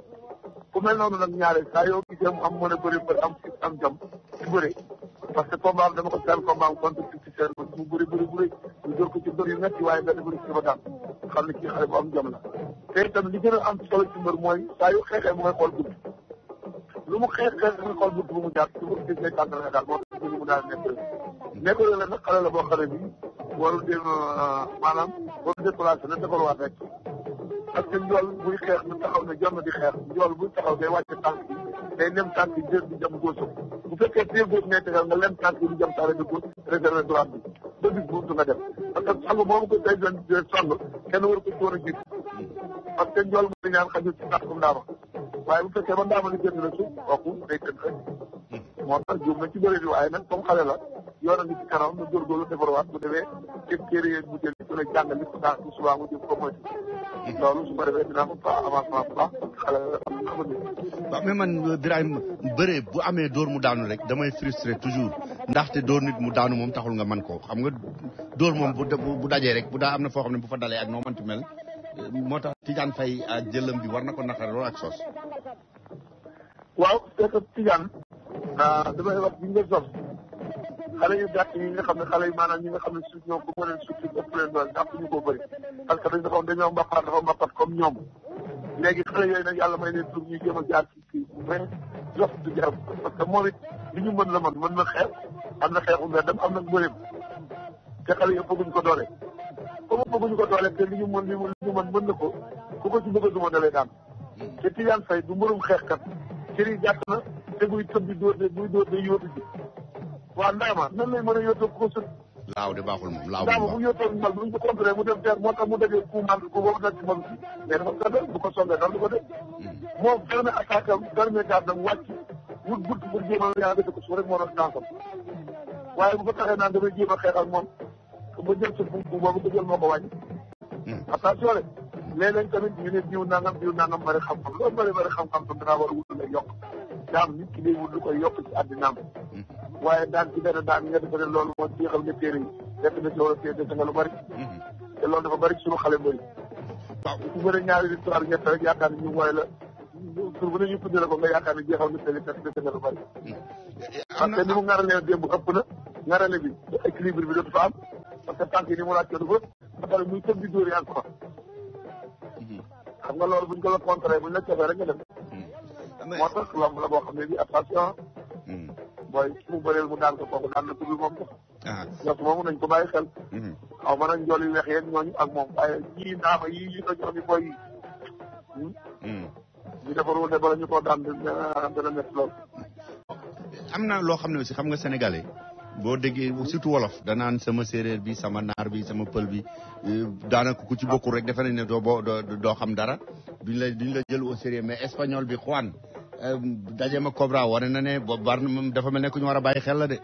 ku mel noonu nag ñaare saa yoo gisee mu am mën a bëri am fit am jom ci bëri parce que combat dama ko seen combat am contre ci seen mu bëri ñu dóor ko ci dóor yu metti waaye benn bëri ci ba daan xam ne kii xale bu am jom la te itam li gën a am solo ci mbër mooy saa yu xeexee mu ngay xool guddi lu mu xeex mu ngi xool guddi bu mu jaar ci pour gis ngay tànn daal moo tax mu daal nekk la nag xale la boo xam ne bi warul dem maanaam warul déplacé na defarwaat rek parce que njool buy xeex na taxaw ne jot na di xeex njool buy taxaw day wàcce tànk bi day lem tànk yi jër di jëm góosam bu fekkee pied gauche ngay tegal nga lem tànk yi di jëm saare de gauche réservé droite bi ba bis bu nga dem parce que sang moomu ko day doon song kenn war ko ci war a jiitu parce que njool mu ñaan xajul ci tànk ndaama waaye bu fekkee ba ndaama li génn la suuf kooku day tënk rek moo tax juum na ci bëri bi waaye nag comme xale la yoon a ngi ci kanam na góorgóorlu defarwaat bu demee képp téere yeeg bu jël su ne jàngal li ko daal bu subaa mu jëm ko moytu loolu su ko defee dinaa ko pas avancement bu baax xale waaw mais man Birahim bëree bu amee dóor mu daanu rek damay frustré toujours ndaxte dóor nit mu daanu moom taxul nga man ko xam nga dóor moom bu dajee rek bu daa am na foo xam ne bu fa dalee ak noo manti mel moo tax Tidiane Faye ak jëlam bi war na ko naqare loolu ak sos waaw c'est que Tidiane damay wax bi nga sos xale yu gàtt yi nga xam ne xale yu maanaam ñi nga xam ne suuf ñoom bu ma leen suuf si ëpp leen doole ndax ñu ko bëri parce que dañoo mbappat comme ñoom léegi xale yooyu nag yàlla may leen tur ñuy jéem a jaar ci kii mais jox du jar parce que moom it li ñu mën la mën na xeex am na xeexu nga dem am na bëreem te xale yi bëgguñ ko doole comme bëgguñ ko doole te li ñu mën na ko ku ko ci bëgg a duma dalee daan te Tidiane Faye du mbërum xeexkat cër yi gàtt na te buy tëb di dóor de yóotu ji waaw ndaama nan lay mën a yóotoo ko sut laaw de baaxul moom laaw bu yóotoo mal bu ñu ko contré mu dem teer moo tax mu dajee ku man ku boobu dal ci mag si mais dafa gàddal bu ko songee dal du ko def moom dernier attaque am dernier garde am wàcc wut butt pour jéem a yaa dëkk ko suuf rek moo doon dansam waaye bu ko taxee naan damay jéem a xeex ak moom ba jël sa bu boobu ko jël moo ko wàññi attention rek léeg-léeg tamit ñu ne diw nangam bari xam-xam loolu bari xam-xam tam danaa war a wut lu lay yokk daam nit ki day wut lu koy yokk ci àddinaam waaye daan ci benn daan nga defe ne loolu moo jeexal nga téere yi fekk na ci war a téye dese nga lu bari te loolu dafa bari suñu xale bëri waaw ku bëri ñaari victoire ñett rek yaakaar ni ñu mooy la pour bu ne ñu tuddee la ko nga yaakaar ni jeexal nga téere fekk dese nga lu bari parce que ni mu ngaralee démb ëpp na ngarale bi équilibre bi dootu fa am parce que tànk yi ni mu laaj ko dafa ba pare muy tëb di dóor yi encore xam nga loolu buñ ko la contré buñ la cofee rek nga dem moo tax lamb la boo xam ne bi attention booy su mu bëreel mu daan ko kooku daan na tudd moom sax jos moomu nañ ko bàyyi xel xaw ma nag njool yu weex yeeg ñooñu ak moom waaye ñii naama yi ko ñooñu booy yi ñu defarul ne bala ñu ko daan dana métti lool am na loo xam ne aussi xam nga sénégalais boo déggee surtout wolof danaan sama séeréer bi sama naar bi sama pël bi daanaka ku ci bokkul rek defe nañ ne doo xam dara duñ la jël au sérieux mais espagnol bi Juan daje ma Cobra wane na ne bar na dafa mel ne ku ñu war a bàyyi xel la de.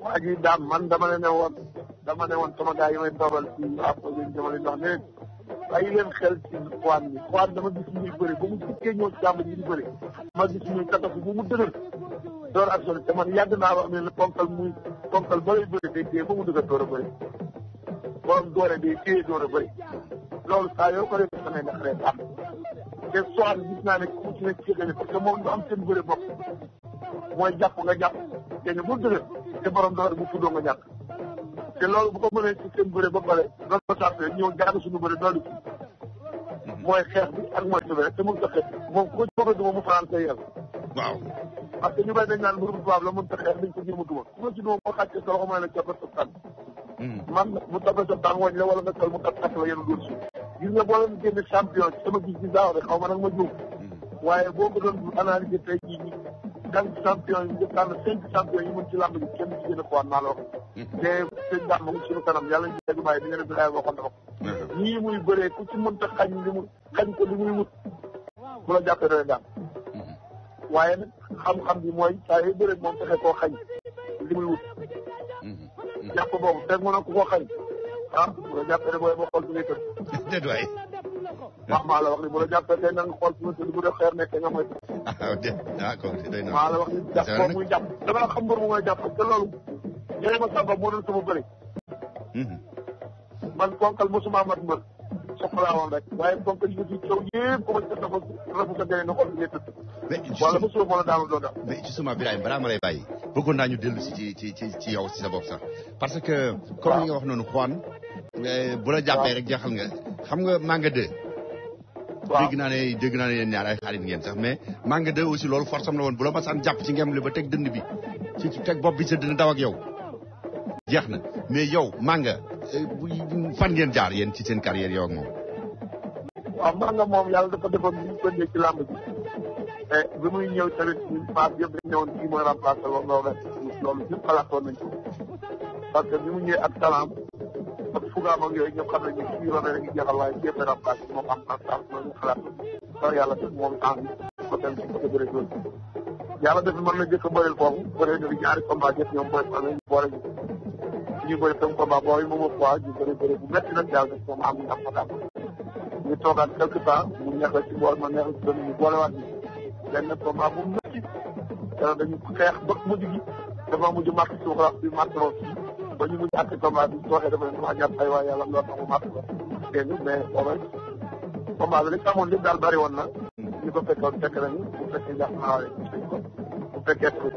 waa ji daam man dama ne woon sama gars yi may toogal ci affaire dama leen wax ne bàyyi leen xel ci Juan dama gis muy bëri ba mu tukkee ñëw ci jàmm ji di bëri ma gis muy kataf bu mu dëgër door ak solo te man yàgg naa wax ne la ponkal ba lay bëri day téye ba mu dëgër door a bëri borom doole day téye door a bëri loolu saa yoo ko defee samay ndax rek am te soxal gis naa ne ku ci nekk ci gën parce que moom ñu am seen bëri bopp mooy jàpp nga jàpp te ñu bu dëgër te borom doole bu fuddoo nga ñàkk te loolu bu ko mënee ci seen bëri ba pare doon ko sàppee ñëw jàng suñu bëri doolu ci mooy xeex bi ak mooy tëbee rek te mun ko xeex moom ku ko ci bëgg a duma mu français yàlla waaw parce que ñu bay dañ naan mbërum tubaab la mën ta xeex dañ ko jéem a duma ku ma ci duma moo xàccee sa loxo mooy la coppet sa tànk man mu tapé sa tànk wañ la wala nga sol mu tap takk la yenu dóor suuf gis nga boo leen génne champion ci sama gis gi daaw rek xaw ma nag ma juum waaye boo ko doon analyser tey jii ñi daan champion yi daan 5 champion yi mën ci làmb ji kenn ci gën a fowaat naa la wax te sëñ daan moom suñu kanam yàlla ñu dégg bàyyi di nga ne bi laay waxoon na ko ñii muy bëree ku ci mënta xañ ko li muy wut bu la jàppee doy daan waaye nag xam-xam bi mooy saa yu bëre moom fexe koo xañ li muy wut jàpp boobu teg mu ne ku ko xañ bu la jàppee booy ba xool fi ngay tëdd déet waay wax maa la wax ni bu la jàppee tey na nga xool fi nga tëdd bu def xeer nekkee nga mooy d'accord doy na maa la wax ni jàpp boobu muy jàpp dama xam mbër bu mooy jàpp te loolu yéen ma sàmba moo doon sama bëri man ponkal mosuma mat mbër soxlaa woon rek waaye ponkal yi ci coow yëpp ko ma ci dafa rafu sa gënee na xool fi ngay tëdd wala mosuma mën a daanu doo daal mais justement Birahim balaa ma lay bàyyi bëggoon naa ñu dellu si ci yow si sa bopp sax parce que comme li nga wax noonu Juan bu la jàppee rek jeexal nga xam nga Manga 2 dégg naa ne yéen ñaar ay xarit ngeen sax mais Manga 2 aussi loolu force am la woon bu la masaan jàpp ci ngem li ba teg dënd bi ci teg bopp bi sa dënd daw ak yow jeex na mais yow Manga fan ngeen jaar yéen ci seen carrière yow ak moom waaw Manga moom yàlla dafa defoon ñu ko ci làmb ji bi muy ñëw tamit ñun Pape yëpp dañ ñëwoon kii mooy remplacé woon loolu ñëpp xalaatoon nañ ko parce que bi mu ñëwee ak salaam ak fugaam ak yooyu ñëpp xam nañ ne kii Robert a ngi jeexal waaye kii yëpp remplacé moom am na chance loolu ñu xalaat loolu yàlla def moom temps bi ko dem ci côté bëre loolu yàlla def mën na jëkk a bëreel foofu bëree na ñaari combat yëpp ñoom mooy amee boole ñu bëri tam combat boobu moom ak waa ñu bëri bu métti nag yàlla def moom am ndam fa dam ñu toogaat quelque temps mu neex la ci bool ma neex la ci doon ñu boolewaat bi benn combat bu métti dana dañu xeex ba mujj gi dafa mujj màtt suuf bi màttroo fii ba ñu mujj àtte combat bi sooxee dafa ne dama jàpp ay waay yàlla loolu tax mu màtt ko dégg nga mais booba combat bi li amoon lépp daal bëri woon na ñu ko fekkoon fekk nañu bu fekkee jàpp naa waaye ko bu fekkee tamit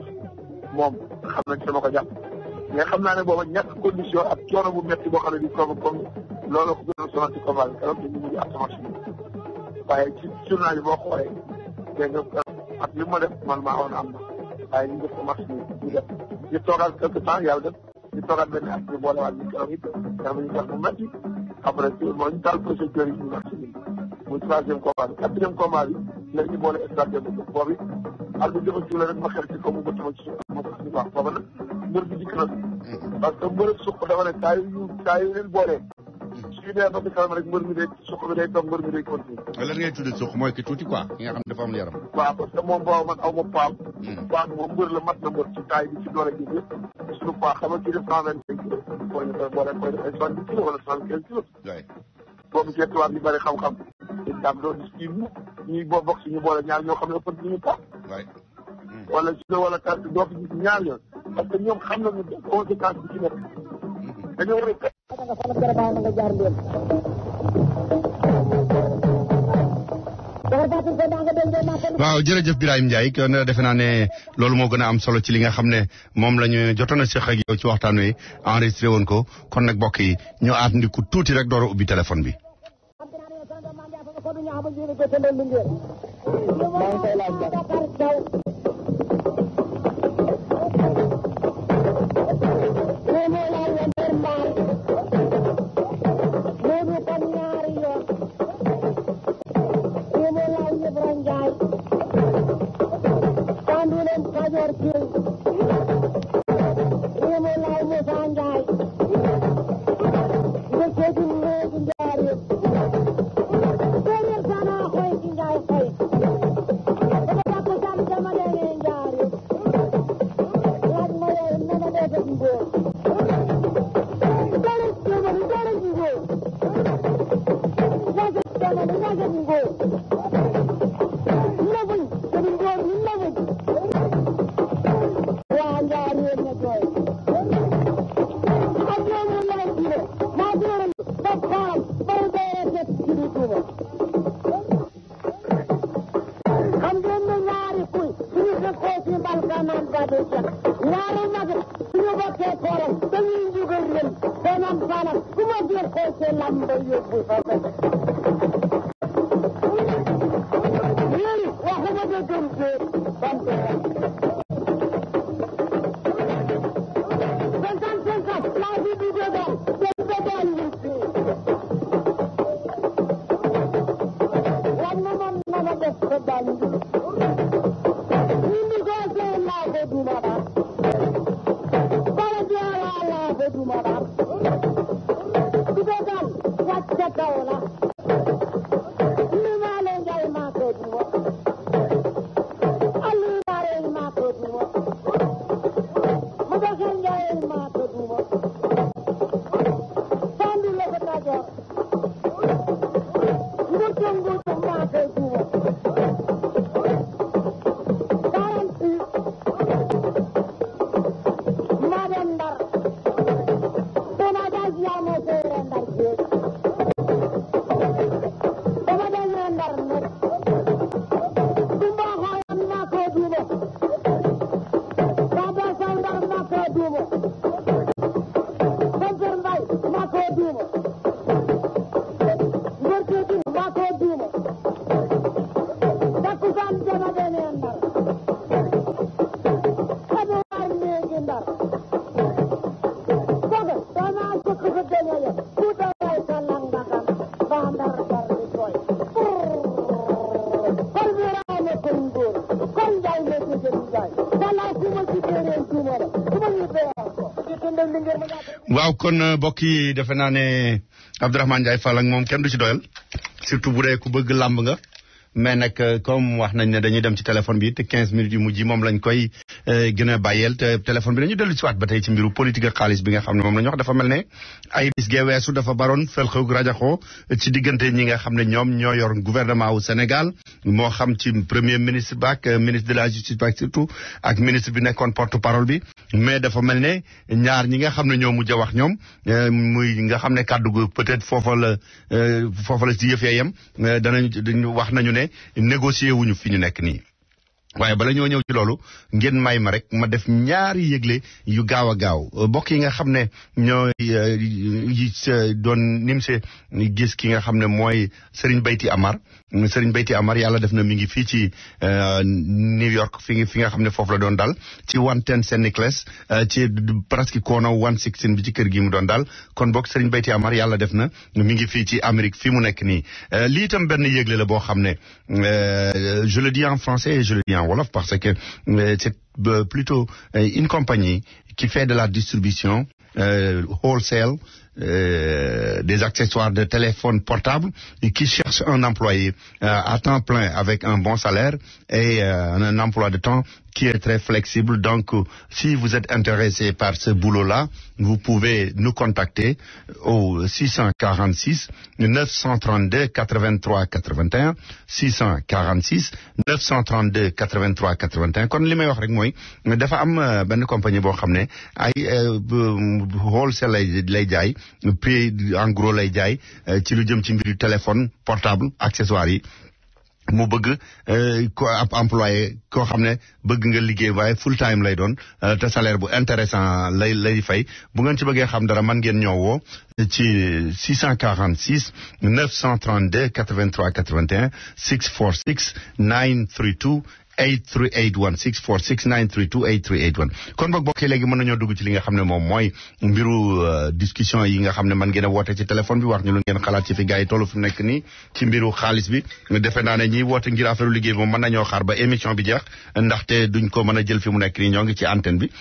moom xam nañ sama ko jàpp mais xam naa ne booba ñàkk condition ak coono bu métti boo xam ne di comme loolu ko gën a sonal ci combat bi keroog dañu mujj attamation waaye ci journal yi boo xoolee dégg nga ak li ma def man maa woon am na waaye ñu def ko match bi ñu def ñu toogaat quelque temps yàlla def ñu toogaat benn at bi boolewaat ñu keroog it keroog ñu def bu métti après moo ñu taal procédure yi ñu match bi muy troisième combat bi quatrième combat bi léegi ñu boole stade bi boobu al bi dafa juule rek ma xel ci kaw mu bëtt ma ci suuf ma ko ñu wax booba nag mbër bi dikk na parce que mbër suq dafa ne saa yu leen boolee suñu dee ba ci kanam rek mbër mi day suq bi day toog mbër mi day continuer lan ngay tuddee suq mooy ki tuuti quoi ki nga xam ne dafa am yaram waaw parce que moom booba man aw ma paam paam moom mbër la mat na mbër ci taay bi ci doole ji yëpp suñu paa xam nga kii def 125 kilos boo ñu koy boole koy def ay 70 kilos wala 75 kilos boobu ci tubaab ñu bëri xam-xam daam doo gis kii mu ñuy boo bokk si ñu boole ñaar ñoo xam ne ëpp ñu paam wala judo wala carte doo fi gis ñaar yoon parce que ñoom xam nañu conséquence bi ci nekk dañoo war waaw jërëjëf Birahim Ndiaye kon defe naa ne loolu moo gën a am solo ci li nga xam ne moom la ñu jotoon a seq ak yow ci waxtaan wi enregistré woon ko kon nag mbokk yi ñu aat ndiku tuuti rek door a ubbi téléphone bi. waaw kon mbokk yi defe naa ne Abdourahmane Ndiaye Fall ak moom kenn du ci doyal surtout bu dee ku bëgg làmb nga mais nag comme wax nañ ne dañuy dem ci téléphone bi te 15 minutes yu mujj moom lañ koy gën a bàyyeel te téléphone bi dañu dellu ci waat ba tey ci mbiru politique ak xaalis bi nga xam ne moom la ñu wax dafa mel ne ay bis gee weesu dafa baroon fel xew rajaxoo ci diggante ñi nga xam ne ñoom ñoo yor gouvernement wu Sénégal moo xam ci premier ministre ba ak ministre de la justice ba surtout ak ministre bi nekkoon porte parole bi mais dafa mel ne ñaar ñi nga xam ne ñoo mujj a wax ñoom muy nga xam ne kàddu gu peut-être foofa la ci yëf yem dañu wax nañu ne négocier wuñu fi ñu nekk nii. waaye bala ñoo ñëw ci loolu ngeen may ma rek ma def ñaari yëgle yu gaaw a gaaw bokk yi nga xam ne ñooy doon nimse gis ki nga xam ne mooy Serigne Bayti Amar yàlla def na mi ngi fii ci New York fi nga xam ne foofu la doon dal ci 110 St. Nicholas ci presque kono 116 bi ci kër gi mu doon dal kon bokk Serigne Bayti Amar yàlla def na mi ngi fii ci Amérique fi mu nekk nii lii itam benn yëgle la boo xam ne je le dis en français et je le dis en wolof parce que c'est plutôt une compagnie qui fait de la distribution wholesale des accessoires de téléphone portable et qui cherche un employé à temps plein avec un bon salaire et un emploi de temps qui est très flexible. Donc, si vous êtes intéressé par ce boulot-là, vous pouvez nous contacter au 646 932 83 81 646 932 83 81 kon li may wax rek mooy dafa am benn compagnie boo xam ne ay wholesale lay jaay prix en gros lay jaay ci lu jëm ci mbiru téléphone portable accessoires yi mu bëgg ko ab employé koo xam ne bëgg nga liggéey waaye full time lay doon te salaire bu intéressant lay fay bu ngeen ci bëggee xam dara man ngeen ñëw woo ci 646 932 83 81 646 932 8381 646 932 8381 kon boog bokkee léegi mën nañoo dugg ci li nga xam ne moom mooy mbiru discussion yi nga xam ne man ngeen a woote ci téléphone bi wax ñu lu ngeen xalaat ci fi gars yi tollu fi mu nekk nii ci mbiru xaalis bi defe naa ne ñiy woote ngir affaire liggéey moom mën nañoo xaar ba émission bi jeex ndaxte duñ ko mën a jël fi mu nekk nii ñoo ngi ci antenne bi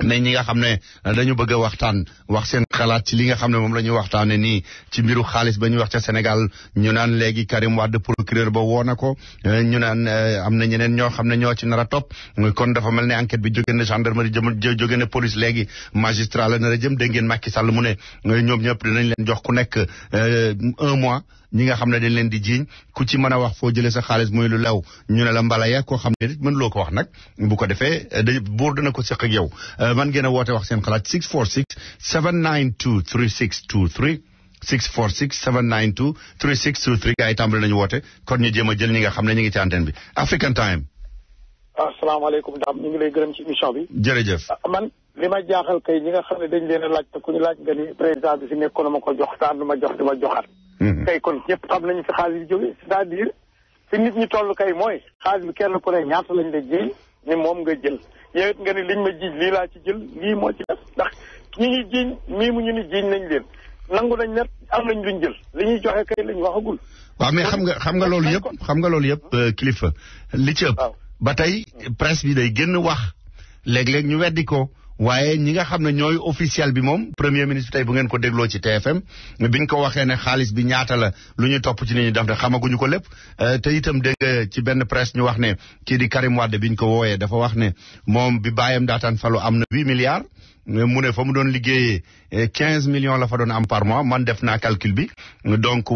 mais ñi nga xam ne dañu bëgg a waxtaan wax seen xalaat ci li nga xam ne moom la ñuy waxtaane nii ci mbiru xaalis ba ñu wax ca Sénégal ñu naan léegi Karim Wade procureur ba woo na ko ñu naan am na ñeneen ñoo xam ne ñoo ci nar a topp kon dafa mel ne enquête bi jóge na gendarmerie jóge na police léegi magistrat la nar a jëm dégg ngeen Macky Sall mu ne ñoom ñëpp dinañ leen jox ku nekk 1 mois ñi nga xam ne dañ leen di jiiñ ku ci mën a wax foo jëlee sa xaalis muy lu lew ñu ne la mbalaya koo xam ne mën loo ko wax nag bu ko defee buur dina ko seq ak yow man ngeen a woote wax seen xalaat 646 792 3623 646 792 3623 gars yi tàmbali nañu woote kon ñu jéem a jël ñi nga xam ne ñu ngi ci antenne bi African Time. asalaamaaleykum daam ñu ngi lay gërëm ci émission bi. jërëjëf. man li ma jaaxal kay ñi nga xam ne dañ leen a laaj te ku ñu laaj nga ni président bi fi nekkoon ma ko jox taan du ma jox di ma joxaat. kay kon ñëpp xam nañu fi xaalis bi jóge c'est-à-dire fi nit ñi toll kay mooy xaalis bi kenn ku ne ñaata lañ la jiiñ ni moom nga jël yow it nga ni liñ ma jiiñ lii laa ci jël lii moo ci def ndax ñi ngi jiiñ mii mu ñu ni jiiñ nañ leen nangu nañ net am nañ luñ jël li ñuy joxe kay lañ waxagul. waaw mais xam nga loolu yëpp kilifa li ci ëpp ba tey presse bi day génn wax léeg-léeg ñu weddi ko waaye ñi nga xam ne ñooy officiel bi moom premier ministre tey bu ngeen ko dégloo ci TFM biñ ko waxee ne xaalis bi ñaata la lu ñu topp ci ni ñu def te xamaguñu ko lépp te itam dégg nga ci benn presse ñu wax ne kii di Karim Wade biñ ko wooyee dafa wax ne moom bi baayam daataan falu am na 8 milliards mu ne fa mu doon liggéeyee 15 millions la fa doon am par mois man def naa calcul bi donc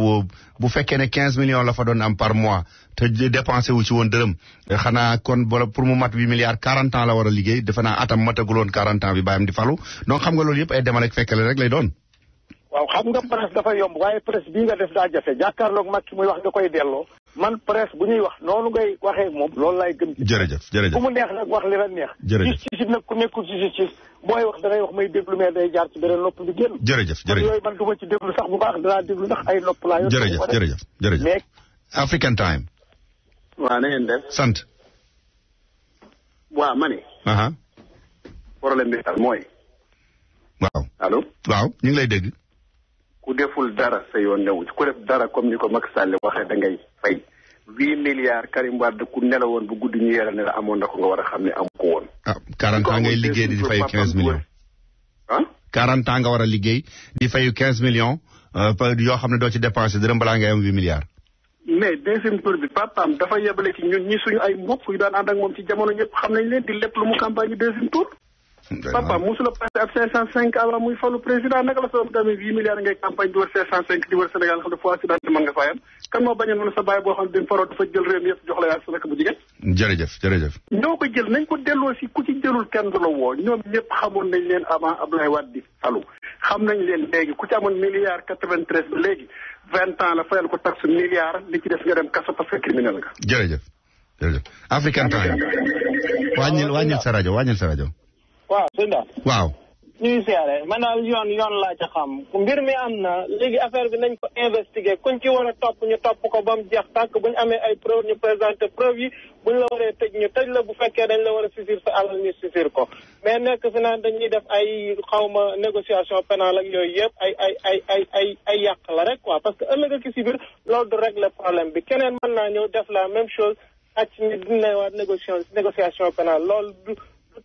bu fekkee ne 15 millions la fa doon am par mois te dépensé wu ci woon dërëm xanaa kon pour mu mat 8 milliards 40 ans la war a liggéey defe naa atam matagul woon 40 ans bi bàyyam di falu donc xam nga loolu yëpp ay demal ak fekkale rek lay doon. waaw xam nga presse dafa yomb waaye presse bii nga def daa jafe jàkkaarloog Macky muy wax nga koy delloo man presse bu ñuy wax noonu ngay waxee moom loolu laay gëm ci. jërëjëf bu mu neex nag wax li la neex. justice nag ku nekkul ci justice booy wax da ngay wax may déglu mais day jaar ci beneen nopp bi génn. jërëjëf yooyu man du ma ci déglu sax bu baax danaa déglu ndax ay nopp laa yor. jërëjëf mais African Time. waaw na ngeen def. sant. waaw ma ne. problème bi daal mooy. waaw allo. waaw ñu ngi lay dégg. ku deful dara sa yoon newu ku def dara comme ni ko Macky Sall waxee da ngay fay 8 milliards Karim Wade ku nelawoon bu guddi ñu yeral ne la amoon na ko nga war a xam ne am ko woon. 40 ans ngay liggéey di fay 15 millions. 40 ans nga war a liggéey di fay 15 millions yoo xam ne doo ci dépensé dërëm balaa ngay am 8 milliards. mais deuxième tour bi papaam dafa yebale ci ñun ñi suñu ay mbokk yu daan ànd ak moom ci jamono ñëpp xam nañ leen di lépp lu mu campagne deuxième tour. papaam mosula passé ab 505 avant muy falu président naka la soo demee 8 milliards ngay campagne di wër 505 di wër Sénégal xam ne foo accident mën nga fayam kan moo bañoon mën sa bàyyi boo xam ne dañ faroo dafa jël réew mi yëpp jox la yaa sa rek bu jigéen. jërëjëf. ñoo ko jël nañ ko delloo si ku ci jëlul kenn du la woo ñoom ñëpp xamoon nañ leen avant Abdoulaye Wade di falu xam nañ leen léegi ku ci amoon milliard 93 ba léegi 20 ans la fayal ko taxe milliard li ci des nga dem kaso parce que criminel nga. jërëjëf African Time. wàññil sa rajo. waaw sëñ Ba. waaw. ñu ngi siyaare man daal yoon laa ca xam mbir mi am na léegi affaire bi nañ ko investiguer kuñ ci war a topp ñu topp ko ba mu jeex tàkk bu ñu amee ay preuve ñu présenté preuve yi bu ñu la waree tëj ñu tëj la bu fekkee dañ la war a saisir sa alal ñu saisir ko mais nekk fi naan dañuy def ay xawma négociation pénale ak yooyu yëpp ay yàq la rek quoi parce que ëllëg ak si biir loolu du régler problème bi keneen mën naa ñëw def la même chose ak ñu dina waat négociation pénale loolu du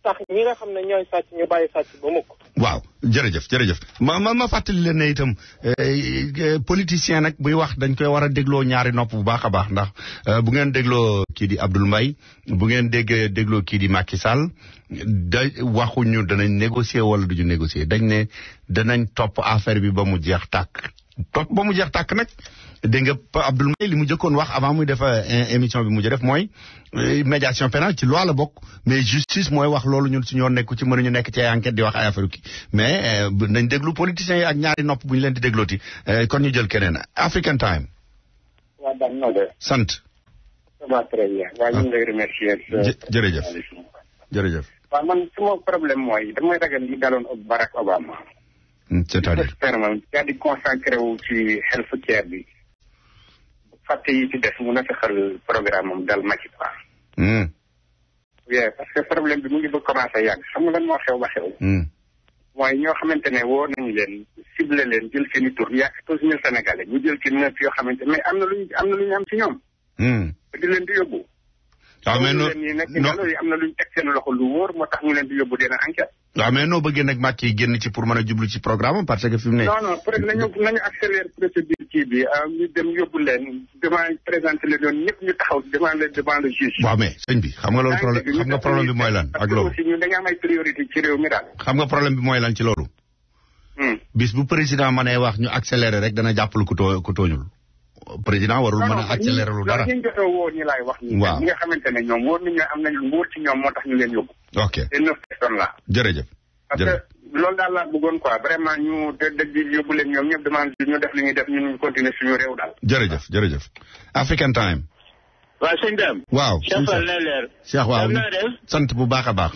tax ñi nga xam ne ñooy sàcc ñu bàyyi sàcc ba mukk. waaw jërëjëf ma fàttali leen ne itam politicien nag buy wax dañ koy war a dégloo ñaari nopp bu baax a baax ndax bu ngeen dégloo kii di Abdoul Mbaye bu ngeen dégloo kii di Macky Sall waxuñu danañ négocier wala duñu négocier dañ ne danañ topp affaire bi ba mu jeex tàkk nag dégg nga Abdoul Mbaye li mu jëkkoon wax avant muy def émission bi mujj def mooy médiation pénale ci loi la bokk mais justice mooy wax loolu ñun suñu yoon nekku ci mënuñu nekk ci ay enquête di wax ay affaire ki mais nañ déglu politiciens yi ak ñaari nopp bu ñu leen di déglooti kon ñu jël keneen African Time. waaw daan noo de. sant. ça va très bien. waaw ñu ngi lay remercier. jërëjëf. waaw man sama problème mooy damay ragal li daloon Barack Obama. c'est-à-dire. yaa di consacré wu ci health care bi. fàtte yi ci des mu na fexal programme am dal Macky quoi. oui parce que problème bi mu ngi bëgg commencé yàgg xam nga lan moo xew ba xew. mooy ñoo xamante ne woo nañu leen ciblé leen jël seen i tur yaa 14000 Sénégalais ñu jël ci 9 yoo xamante mais am na lu ñu am ci ñoom. di leen di yóbbu. waaw mais noo am na lu ñu teg seen loxo lu wóor moo tax ñu leen di yóbbu dina enquête. waaw mais noo bëggee nag Macky génn ci pour mën a jublu ci programme parce que fi mu ne. non peut être nañu accélérer procédure kii bi ñu dem yóbbu leen devant présenté leen yoon ñëpp ñu taxaw devant le juge. waaw mais sëñ bi xam nga problème bi mooy lan ak loolu. aussi ñun dañu am ay priorité ci réew mi daal. xam nga problème bi mooy lan ci loolu. bis bu président mënee wax ñu accélérer rek dana jàppale ku tooñul. président warul mën a accélérer lu dara. ñu jotoo woo ñi laay wax. waaw ñi nga xamante ne ñoom wóor nañu am nañu nguur ci ñoom moo tax ñu leen yóbbu. ok te 9 personnes la. jërëjëf. parce que loolu daal laa bëggoon quoi vraiment ñu dëgg yóbbu leen ñoom ñëpp demande ñu def li ñuy def ñu continuer suñu réew daal. jërëjëf. African Time. waaw sëñ Deme. waaw Cheikh Fall na leer. Cheikh waaw na def. sant bu baax a baax.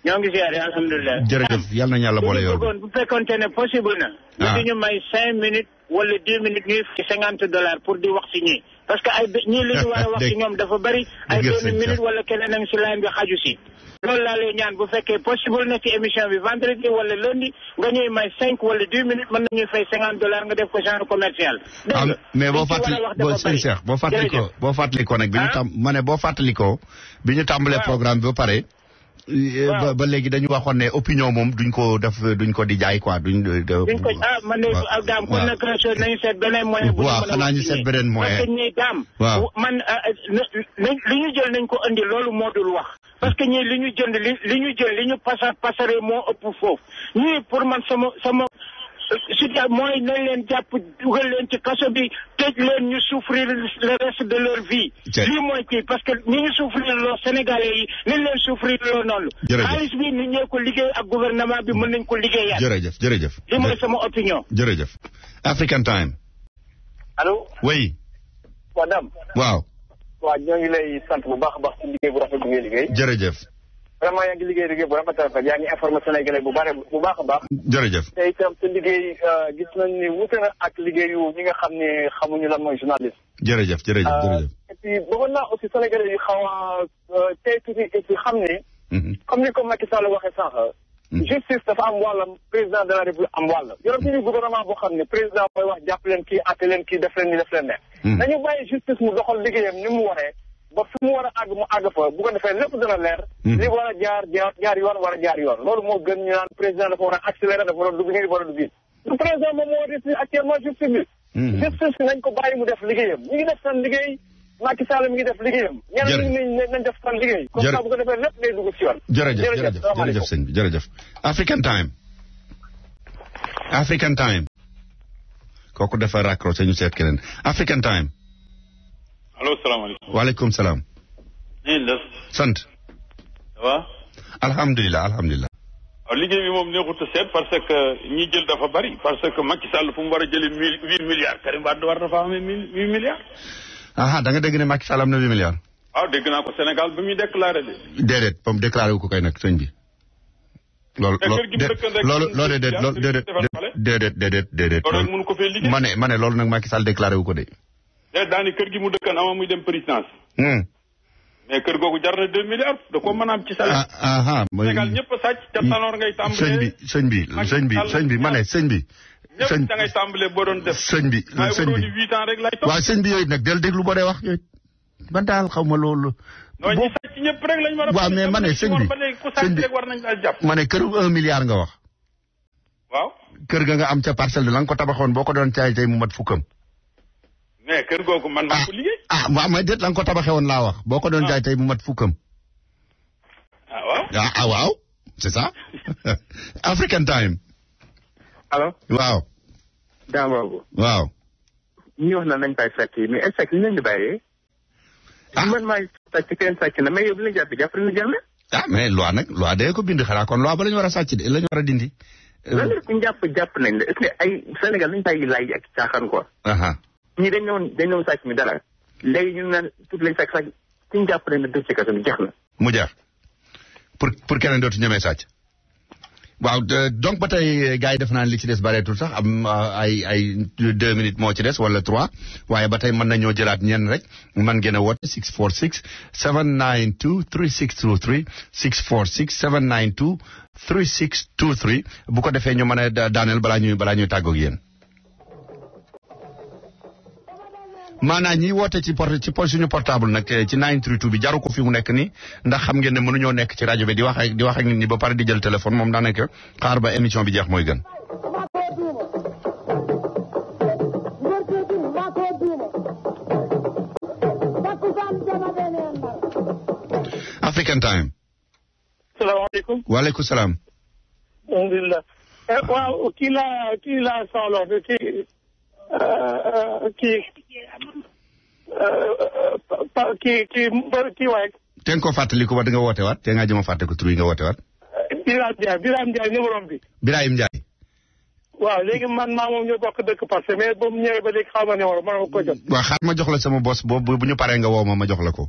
ñoo ngi ziare alhamdulilah. jërëjëf yal nañu yàlla boole yow. bu fekkonte ne possible na. ñu ñu may 5 minutes wala 10 minutes ñuy fi $50 pour di wax si ñii. parce que ñii li ñu war a wax si ñoom dafa bari. ay 2 minutes wala keneen ak si line bi xaju si. loolu laa lay ñaan bu fekkee possible na ci émission bi vendredi wala lundi nga ñuy may 5 wala 10 minutes mën nañuy fay $50 nga def ko genre commercial. dégg nga mais boo fàttalikoo nag boo fàttalikoo bi ñu tàmbalee programme bi ba pare. ba léegi dañu waxoon ne opinion moom duñ ko di jaay quoi duñ ko man de daam kon nag nañu seet beneen moyen bu waaw xanaa ñu seet beneen moyen parce que ñii daam man li ñu jël nañ ko indi loolu moo dul wax parce que ñii li ñu jënd li ñu pasare moo ëpp foofu ñii pour man sama surtout mooy nañ leen jàpp dugal leen ci kaso bi tëj leen ñu souffrir le reste de leur vie. lii mooy kii parce que ñi ñu souffrir loo Sénégalais yi nañ leen souffrir loo noonu. xaalis bi nit ñee ko liggéey ak gouvernement bi mën nañ ko liggéeyaat. jërëjëf. lii mooy sama opinion. jërëjëf. African Time. allo. oui. madame. waaw. waaw ñoo ngi lay sant bu baax a baax ci liggéey bu rafet bi ngay liggéey. jërëjëf. vraiment yaa ngi liggéey bu rafet yaa ngi informé Sénégalais bu baax a baax. jërëjëf. te itam sa liggéey gis nañ ni wuute na ak liggéeyu ñi nga xam ne xamuñu lan mooy journaliste. jërëjëf. et puis bëggoon naa aussi Sénégalais yu xaw a tey tuuti et puis xam ni. comme ni ko Macky Sall waxee sànq. justice dafa am wàllam président de la République am wàll. yoroon nañu gouvernement boo xam ne président mooy wax jàpp leen kii àtte leen kii def leen ni def leen ne. nañu bàyyi justice mu doxal liggéeyam ni mu waree. ba fi mu war a àgg mu àgg fa bu ko defee lépp dina leer. li war a jaar yoon war a jaar yoon loolu moo gën ñu naan président dafa war a accélérer dafa war a dugg nii dafa war a dugg nii. le président moom moo def actuellement justice bi justice nañ ko bàyyi mu def liggéeyam ñu ngi def seen liggéey Macky Sall mi ngi def liggéeyam. ñeneen ñi nañ def seen liggéey. comme ça bu ko defee lépp day dugg ci yoon. jërëjëf sëñ bi jërëjëf. African Time kooku dafa raccroché ñu seet keneen African Time. allo salaamaaleykum. waaleykum salaam. ñu def. sant. ça va. alhamdulilah. waaw liggéey bi moom neexut a seet parce que ñi jël dafa bari parce que Macky Sall fu mu war a jëlee 8 milliards Karim Wade war dafa amee 8 milliards. da nga dégg ne Macky Sall am na 8 milliards. waaw dégg naa ko Sénégal ba muy déclaré de. déedéet ba mu déclaré wu ko kay nag sëñ bi. déedéet. loolu mënu ko fee liggéey. ma ne loolu nag Macky Sall déclaré wu ko de. daani kër gi mu dëkkan ama muy dem présidence. mais kër googu jar na 2 milliards da ko mën a am ci salaire. Sénégal ñëpp a sàcc ca Tanor ngay tàmbalee. sëñ bi ma ne sëñ bi. ñëpp da ngay tàmbalee boo doon def. sëñ bi waaye waroon ni 8 ans rek lay topp. waaw sëñ bi yooyu nag del déglu boo dee wax yooyu. man daal xaw ma loolu. non ñi sàcc ñëpp rek lañ war a. waaw mais ma ne sëñ bi ku sàcc rek war nañ daal jàpp. ma ne kër 1 milliard nga wax. waaw. kër ga nga am ca parcelle de la nga ko tabaxoon boo ko doon caay tey mu mat fukkam. mais kër googu man maa ko liggéey. waaw mais déet la nga ko tabaxee woon laa wax boo ko doon jaay tey mu mat fukkam. waaw. waaw c'est ça. African Time. allo. waaw. Dambabou. waaw. ñi wax na nañ bàyyi sàcc yi mais ay sàcc yi nañ di bàyyee. man maay sàcc kenn sàcc na mais yow bi la jàpp na jàll. mais loi day ko bind xanaa kon loi ba la ñu war a sàcc de la ñu war a dindi. lan la ku jàpp nañ la est-ce que ay Sénégal nañ bàyyi lay ak caaxaan quoi. ñii dañ ñëwoon sàcc mi dara léegi ñu naan tout lañ sàcc ku ñu jàpp nañ la dëcc kaso bi jeex na. mu jeex pour keneen dootu ñemee sàcc. waaw donc ba tey gars yi def naa li ci des bareetul sax am ay 2 minutes moo ci des wala 3 waaye ba tey mën nañoo jëlaat ñenn rek mën ngeen a woote 646 792 3623 646 792 3623 bu ko defee ñu mën a daaneel balaa ñuy tàggoog yéen. maanaam ñiy woote ci suñu portable nag ci 932 bi jaru ko fi mu nekk nii ndax xam ngeen ne mënuñoo nekk ci rajo bi di wax ak nit ñi ba pare di jël téléphone moom daanaka xaar ba émission bi jeex mooy gën. African Time. salaamaaleykum. waaleykum salaam. alhamdulilah. waaw kii laa soxla kii waaye. te nga ko fàttali ko ba da nga woote waat te nga jëm a fàtte ko tur yi nga woote waat. Birame Ndiaye numéro bi. Birahim Ndiaye. waaw léegi man maa moom ñoo bokk dëkk parce que mais ba mu ñëwee ba léegi xaw ma numéro ma ko jot. waaw xaar ma jox la sama boss boobu bu ñu paree nga woo ma jox la ko.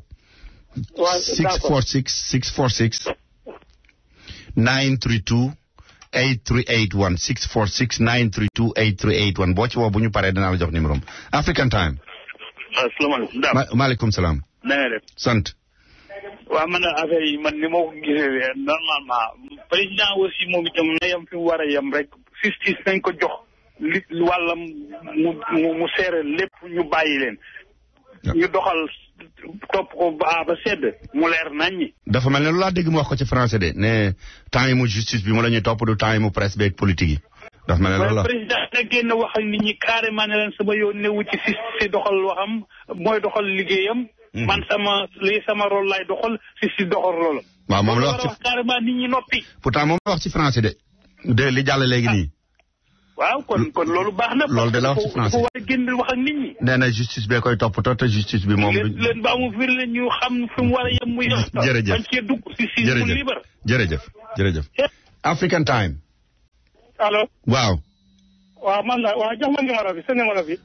waaw 646 932 8381 646 932 8381 boo ci woo bu ñu paree danaa la jox numéro am. African Time. asalaamaaleykum. maaleykum salaam. na nga def. sant. waaw man affaire yi man ni ma ko gisee normalement président aussi moom itam na yem fi mu war a yem rek justice nañ ko jox li wàllam mu seere lépp ñu bàyyi leen. ñu doxal topp ko ba sedd mu leer nañ ñi. dafa mel ne lu laa dégg mu wax ko ci français de ne temps yi mu justice bi mu la ñuy topp du temps yi mu presse beeg politique yi. dafa mel ne loolu la président na génn wax ak nit ñi carrément ne leen sama yoon newu ci si doxal waxam mooy doxal liggéeyam. man sama rôle lay doxal si doxal rôle. waaw moom la wax ci carrément nit ñi noppi. pourtant moom la wax ci français de li jàll léegi nii. waaw kon loolu baax na. loolu de la wax ci français dafa war a génn wax ak nit ñi. nee na justice bee koy toppatoo te justice bi moom. leen ba mu fir leen ñu xam fi mu war a yem muy. jërëjëf bañ cee dugg si mu libre. jërëjëf. African Time. allo. waaw. waaw man la waaw jox ma numéro bi sa numéro bi.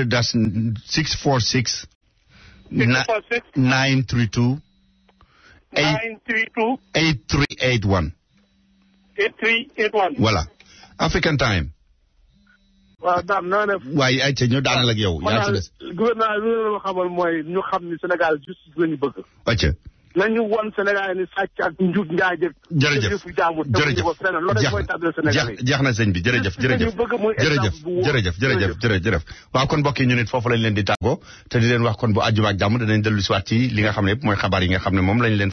das 646. 932. 8381. 8381. voilà. African Time. waaw daam naa def. waaye ay ca ñu daanal ak yow. yaa ci des gouvernement bi lu xamal mooy ñu xam ni Sénégal justice la ñu bëgg. acca. nañu won Sénégal ni sàcc ak njub njaaj ak. jërëjëf jeex na sëñ bi jërëjëf. waaw kon mbokk yi ñu nit foofu lañ leen di tàggoo te di leen wax kon bu àjjuma ak jàmm danañ dellu si waat ci li nga xam ne yëpp mooy xabaar yi nga xam ne moom lañ leen